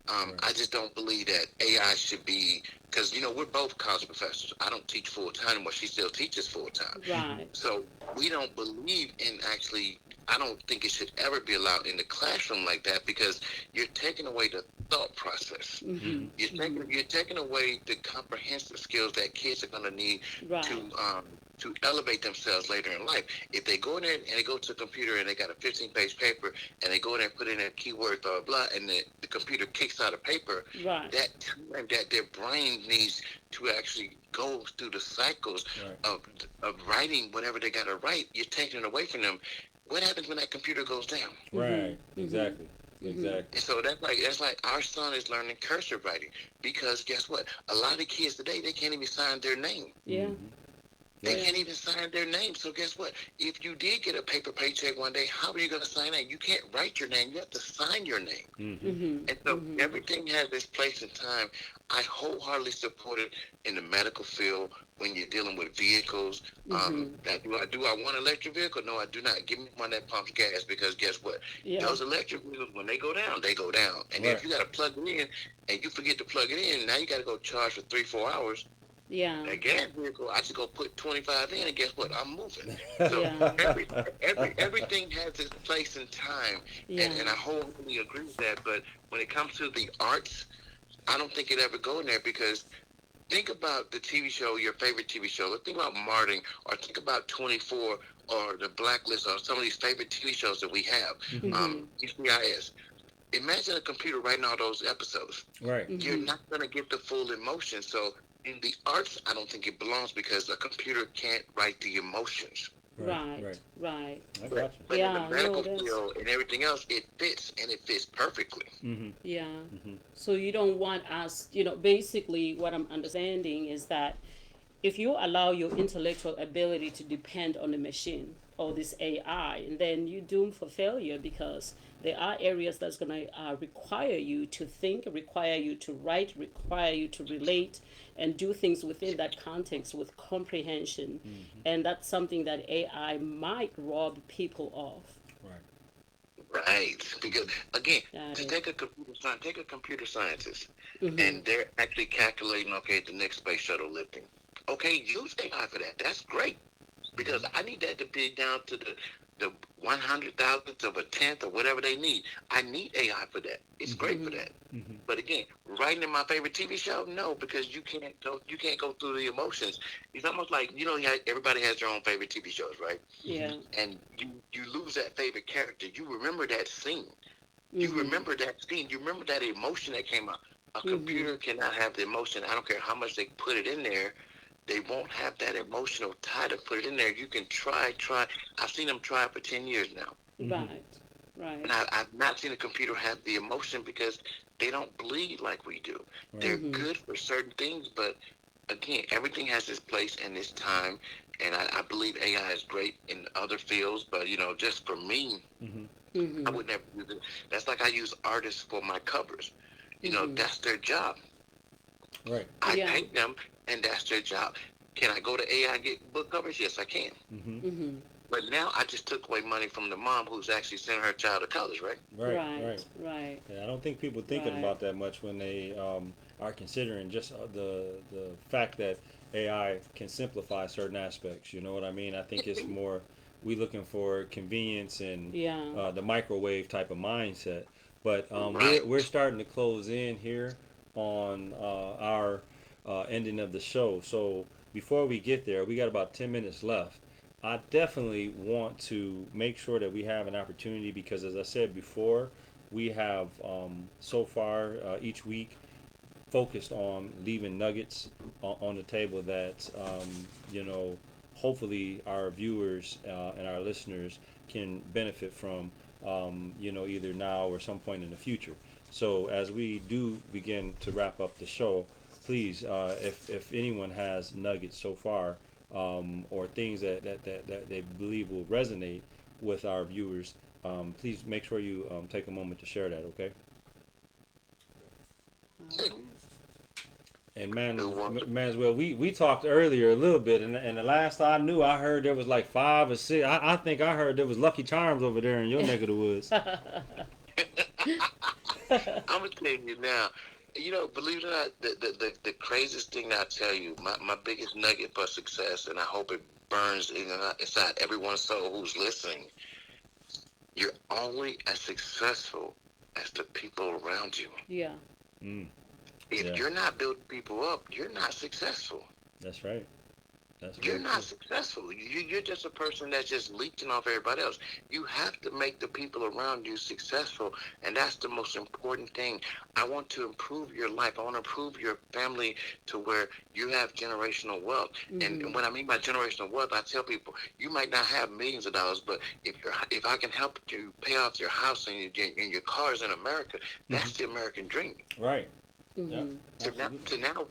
D: Right.
C: I just don't believe that AI should be because we're both college professors. I don't teach full time anymore. She still teaches full time.
D: Mm-hmm.
B: Right.
C: So we don't believe in actually. I don't think it should ever be allowed in the classroom like that because you're taking away the thought process.
B: Mm-hmm.
D: Mm-hmm.
B: Mm-hmm.
C: You're taking away the comprehensive skills that kids are going to need to
B: Right.
C: elevate themselves later in life. If they go in there and they go to a computer and they got a 15-page paper and they go in there and put in a keyword blah blah blah and the computer kicks out a paper,
B: Right.
C: that time that their brain needs to actually go through the cycles
D: Right.
C: of writing whatever they got to write, you're taking it away from them. What happens when that computer goes down?
B: Mm-hmm.
A: Right.
B: Mm-hmm.
A: Exactly.
B: Mm-hmm.
A: Exactly.
C: And so that's like our son is learning cursive writing because guess what? A lot of kids today they can't even sign their name.
B: Yeah.
A: Mm-hmm.
C: They
A: Right.
B: Yeah.
C: can't even sign their name. So guess what? If you did get a paper paycheck one day, how are you going to sign that? You can't write your name. You have to sign your name.
A: Mm-hmm.
B: Mm-hmm.
C: And so
B: Mm-hmm.
C: everything has its place and time. I wholeheartedly support it in the medical field when you're dealing with vehicles.
B: Mm-hmm.
C: That do I want an electric vehicle? No, I do not. Give me one that pumps gas because guess what?
B: Yeah.
C: Those electric vehicles, when they go down, they go down. And
A: Right.
C: if you got to plug it in and you forget to plug it in, now you got to go charge for 3-4 hours.
B: Yeah.
C: That gas vehicle, I just go put 25 in, and guess what? I'm moving. So
B: Yeah.
C: everything has its place and time,
B: Yeah.
C: and I wholly agree with that. But when it comes to the arts, I don't think it ever go in there because think about the TV show, your favorite TV show. Let's think about Martin, or think about 24, or The Blacklist, or some of these favorite TV shows that we have.
A: Mm-hmm.
B: Mm-hmm.
C: UCIS. Imagine a computer writing all those episodes.
A: Right.
C: You're
B: Mm-hmm.
C: not going to get the full emotion. So in the arts, I don't think it belongs because a computer can't write the emotions.
A: Right.
B: Right. Right.
A: I
C: But,
A: got
C: but in the
B: Yeah. No,
C: medical
B: that's
C: field and everything else, it fits and it fits perfectly.
A: you. Mm-hmm.
B: yeah.
A: Mm-hmm.
B: So you don't want us, basically what I'm understanding is that if you allow your intellectual ability to depend on the machine or this AI, and then you doomed for failure because there are areas that's going to require you to think, require you to write, require you to relate, and do things within that context with comprehension.
A: Mm-hmm.
B: And that's something that AI might rob people of.
A: Right.
C: Right. Because again,
B: Got
C: just
B: it.
C: take a computer scientist
B: Mm-hmm.
C: and they're actually calculating, okay, the next space shuttle lifting. Okay, use AI for that. That's great. Because I need that to be down to the the 100,000th of a tenth or whatever they need. I need AI for that. It's great for that. But again, writing in my favorite TV show, no, because you can't go through the emotions. It's almost like everybody has their own favorite TV shows, right?
B: Yeah.
C: And you lose that favorite character. You remember that scene. You
B: Mm-hmm.
C: remember that scene. You remember that emotion that came out. A computer cannot have the emotion. I don't care how much they put it in there. They won't have that emotional tie to put it in there. You can try. I've seen them try it for 10 years now.
B: Right. Right.
C: And I've not seen a computer have the emotion because they don't bleed like we do.
A: Right.
C: They're good for certain things, but again, everything has its place and its time. And I believe AI is great in other fields, but just for me, I would never use it. That's like I use artists for my covers. That's their job.
A: Right.
C: I
B: Yeah.
C: paint them, and that's their job. Can I go to AI and get book covers? Yes, I can. But now I just took away money from the mom who's actually sending her child to college, right?
A: Right.
B: Right.
A: Right.
B: Right.
A: Yeah, I don't think people thinking
B: Right.
A: about that much when they are considering just the fact that AI can simplify certain aspects. You know what I mean? I think it's more we looking for convenience and
B: Yeah.
A: the microwave type of mindset. But
C: Right.
A: we're starting to close in here on our ending of the show. So before we get there, we got about 10 minutes left. I definitely want to make sure that we have an opportunity because, as I said before, we have so far each week focused on leaving nuggets on the table that hopefully our viewers and our listeners can benefit from either now or some point in the future. So as we do begin to wrap up the show, please, if anyone has nuggets so far or things that they believe will resonate with our viewers, please make sure you take a moment to share that, okay? And Manswell, we talked earlier a little bit, and the last I knew, I heard there was like 5 or 6. I think I heard there was Lucky Charms over there in your neck of the woods.
C: I'm gonna tell you now. Believe it or not, the craziest thing that I tell you, my biggest nugget for success, and I hope it burns inside everyone's soul who's listening. You're only as successful as the people around you.
B: Yeah.
A: Mm,
C: If
A: yeah,
C: you're not building people up, you're not successful.
A: that's right. That's
C: You're
A: very
C: not
A: true.
C: successful. You're just a person that's just leeching off everybody else. You have to make the people around you successful, and that's the most important thing. I want to improve your life. I want to improve your family to where you have generational wealth. And when I mean by generational wealth, I tell people you might not have millions of dollars, but if I can help you pay off your house and your cars in America, that's the American dream.
A: Right. Yeah.
C: So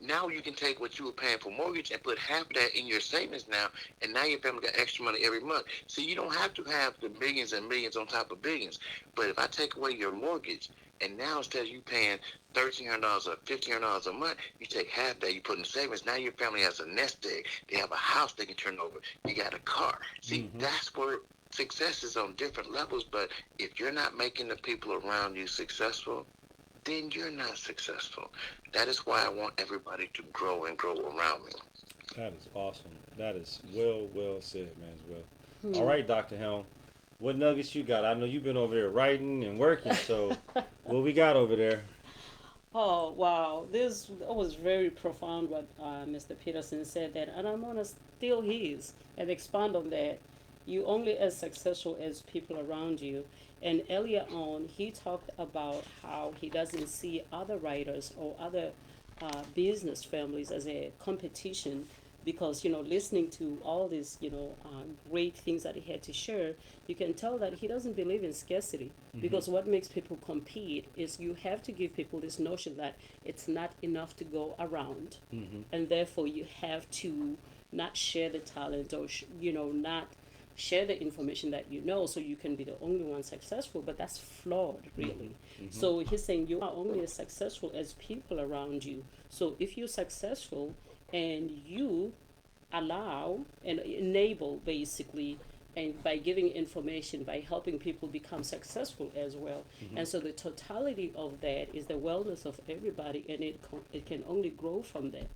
C: now you can take what you were paying for mortgage and put half of that in your savings now, and now your family got extra money every month. So you don't have to have the millions and millions on top of billions. But if I take away your mortgage, and now instead of you paying $1,300 or $1,500 a month, you take half that, you put in savings. Now your family has a nest egg. They have a house they can turn over. You got a car. See, that's where success is on different levels. But if you're not making the people around you successful, then you're not successful. That is why I want everybody to grow and grow around me.
A: That is awesome. That is well said, Manswell. All right, Dr. Helm, what nuggets you got? I know you've been over there writing and working, so what we got over there?
B: Oh, wow. This was very profound what Mr. Peterson said that, and I'm going to steal his and expand on that. You only as successful as people around you. And earlier on, he talked about how he doesn't see other writers or other business families as a competition because, listening to all these, great things that he had to share, you can tell that he doesn't believe in scarcity because what makes people compete is you have to give people this notion that it's not enough to go around. And therefore, you have to not share the talent or, not share the information that you know so you can be the only one successful, but that's flawed, really. So he's saying you are only as successful as people around you. So if you're successful and you allow and enable, basically, and by giving information, by helping people become successful as well. And so the totality of that is the wellness of everybody, and it can only grow from that.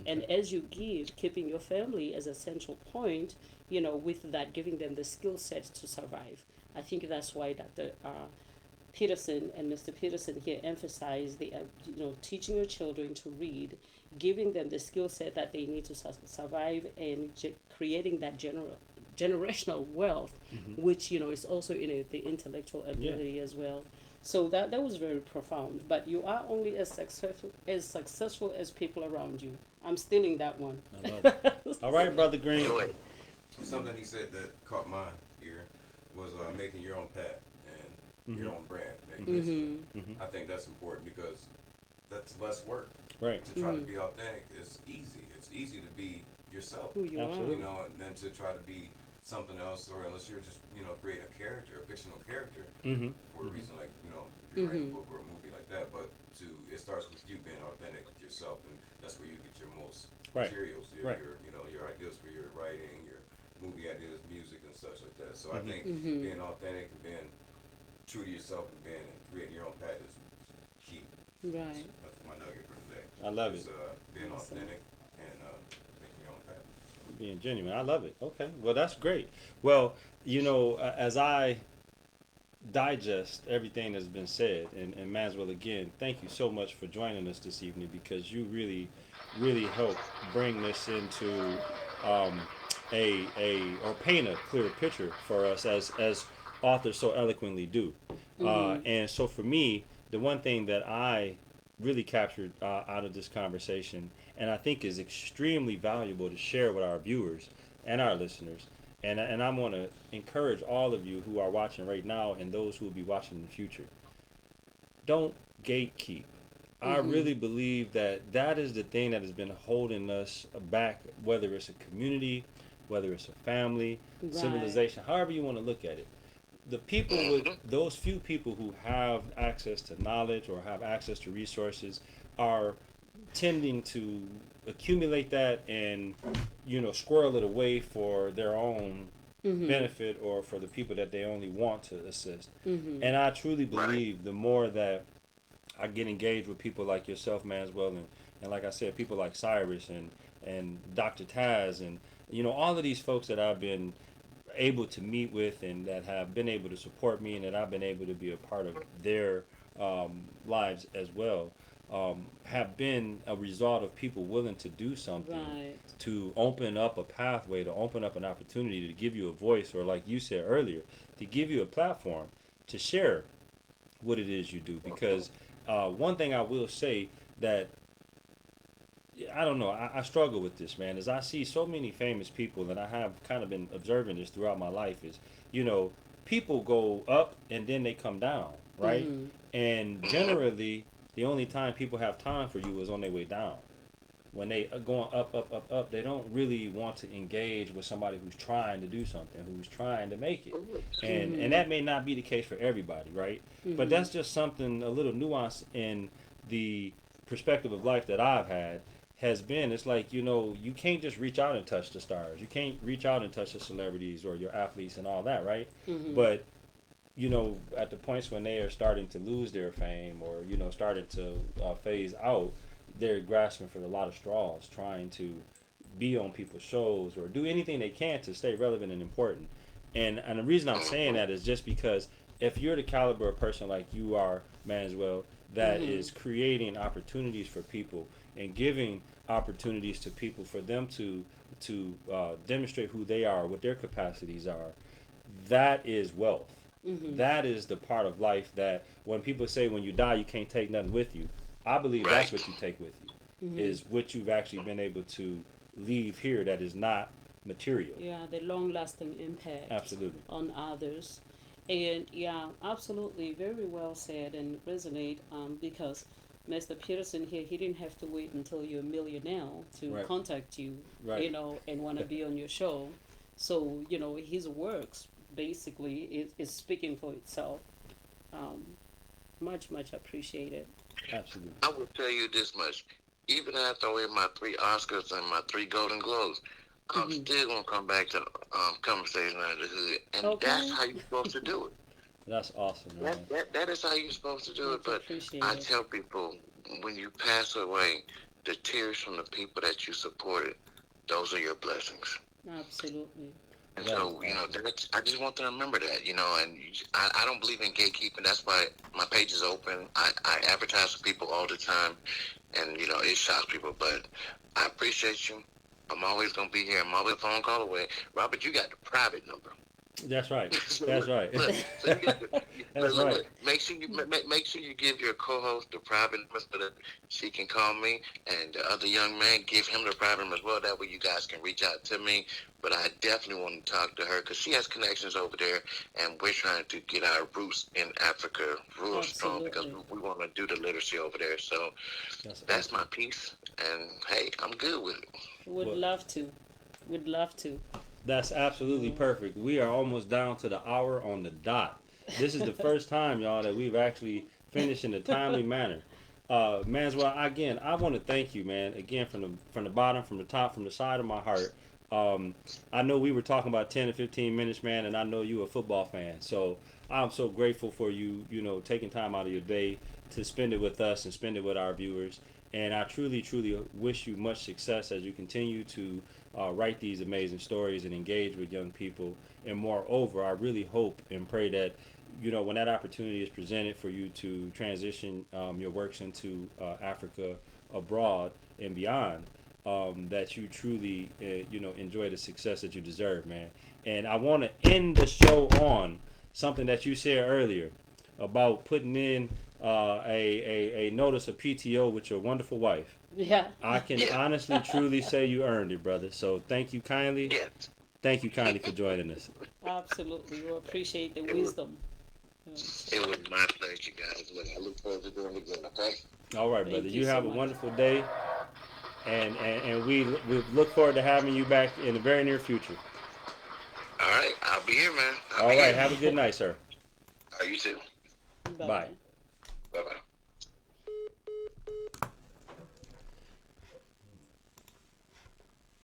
B: And as you give, keeping your family as a central point, with that, giving them the skill set to survive. I think that's why Dr. Peterson and Mr. Peterson here emphasize the, teaching your children to read, giving them the skill set that they need to survive, and creating that generational wealth, which is also the intellectual ability as well. So that was very profound. But you are only as successful as people around you. I'm stealing that one.
A: I love it. All right, Brother Green.
C: Go ahead.
D: Something he said that caught my ear was making your own path and your own brand. I think that's important because that's less work.
A: Right.
D: To try to be authentic is easy. It's easy to be yourself.
B: Who you
A: Absolutely.
B: are.
D: And then to try to be something else, or unless you're just create a character, a fictional character, for a reason, like if you're writing a book or a movie like that. But it starts with you being authentic with yourself, and that's where you get your most materials, your ideas for your writing, your movie ideas, music, and such like that. So I think being authentic and being true to yourself and creating your own path is key.
B: Right.
D: That's my nugget for today.
A: I love it.
D: Being
B: Awesome.
D: authentic and making your own path.
A: Being genuine. I love it. Okay. Well, that's great. Well, as I digest everything that's been said, and Manswell, again, thank you so much for joining us this evening, because you really, really helped bring this into or paint a clearer picture for us as authors so eloquently do. And so for me, the one thing that I really captured out of this conversation, and I think is extremely valuable to share with our viewers and our listeners, and I want to encourage all of you who are watching right now and those who will be watching in the future, don't gatekeep. I really believe that is the thing that has been holding us back, whether it's a community, whether it's a family, civilization, however you want to look at it. The people those few people who have access to knowledge or have access to resources are tending to accumulate that and squirrel it away for their own benefit or for the people that they only want to assist. And I truly believe the more that I get engaged with people like yourself, Manswell, and like I said, people like Cyrus and Dr. Taz, and all of these folks that I've been able to meet with and that have been able to support me and that I've been able to be a part of their lives as well, have been a result of people willing to do something to open up a pathway, to open up an opportunity, to give you a voice, or like you said earlier, to give you a platform to share what it is you do. Because one thing I will say that I don't know, I struggle with this, man, is I see so many famous people, and I have kind of been observing this throughout my life, is, people go up and then they come down, right? And generally, the only time people have time for you is on their way down. When they are going up, up, up, up, they don't really want to engage with somebody who's trying to do something, who's trying to make it. And that may not be the case for everybody, right? But that's just something, a little nuance in the perspective of life that I've had, has been, it's like, you can't just reach out and touch the stars. You can't reach out and touch the celebrities or your athletes and all that, right? But, at the points when they are starting to lose their fame or, starting to phase out, they're grasping for a lot of straws, trying to be on people's shows or do anything they can to stay relevant and important. And the reason I'm saying that is just because if you're the caliber of person like you are, Manswell, that is creating opportunities for people and giving opportunities to people for them to demonstrate who they are, what their capacities are, that is wealth. That is the part of life that when people say when you die you can't take nothing with you, I believe that's what you take with you, is what you've actually been able to leave here that is not material.
B: Yeah, the long-lasting impact
A: Absolutely.
B: on others. And yeah, absolutely, very well said and resonate, because Mr. Peterson here, he didn't have to wait until you're a millionaire to contact you, and want to be on your show. So, his works basically is speaking for itself. Much, much appreciated.
A: Absolutely.
C: I will tell you this much. Even after I win my 3 Oscars and my 3 Golden Globes, I'm still going to come back to Conversation Under the Hood. And that's how you're supposed to do it.
A: That's awesome, man.
C: That is how you're supposed to do it. But
B: Appreciate
C: I
B: it.
C: tell people, when you pass away, the tears from the people that you supported, those are your blessings.
B: Absolutely.
C: And
A: Right.
C: so, I just want them to remember that, and I don't believe in gatekeeping. That's why my page is open. I advertise for people all the time, and, it shocks people. But I appreciate you. I'm always going to be here. I'm always a phone call away. Robert, you got the private number.
A: That's right. That's right.
C: Look, so
A: That's right.
C: make sure you make sure you give your co-host the private number so that she can call me, and the other young man, give him the private number as well. That way you guys can reach out to me. But I definitely want to talk to her because she has connections over there, and we're trying to get our roots in Africa real strong because we want to do the literacy over there. So that's my piece, and hey, I'm good with it.
B: Would love to. Would love to.
A: That's absolutely perfect. We are almost down to the hour on the dot. This is the first time, y'all, that we've actually finished in a timely manner. Manswell, again, I want to thank you, man. Again, from the bottom, from the top, from the side of my heart. I know we were talking about 10 to 15 minutes, man, and I know you're a football fan. So I'm so grateful for you, taking time out of your day to spend it with us and spend it with our viewers. And I truly, truly wish you much success as you continue to write these amazing stories and engage with young people. And moreover, I really hope and pray that, when that opportunity is presented for you to transition your works into Africa, abroad, and beyond, that you truly, enjoy the success that you deserve, man. And I want to end the show on something that you said earlier about putting in a notice of PTO with your wonderful wife.
B: Yeah.
A: I can honestly, truly say you earned it, brother. So thank you kindly.
C: Yes.
A: Thank you kindly for joining us.
B: Absolutely. We appreciate the wisdom.
C: It was my pleasure, guys. Look, I look forward to doing it again. Okay.
A: All right,
B: Thank
A: brother.
B: you
A: You
B: so
A: have a
B: much.
A: wonderful day, and we look forward to having you back in the very near future.
C: All right, I'll be here, man.
A: All right. Have a good night, sir.
C: All right, you too.
B: Bye.
A: Bye.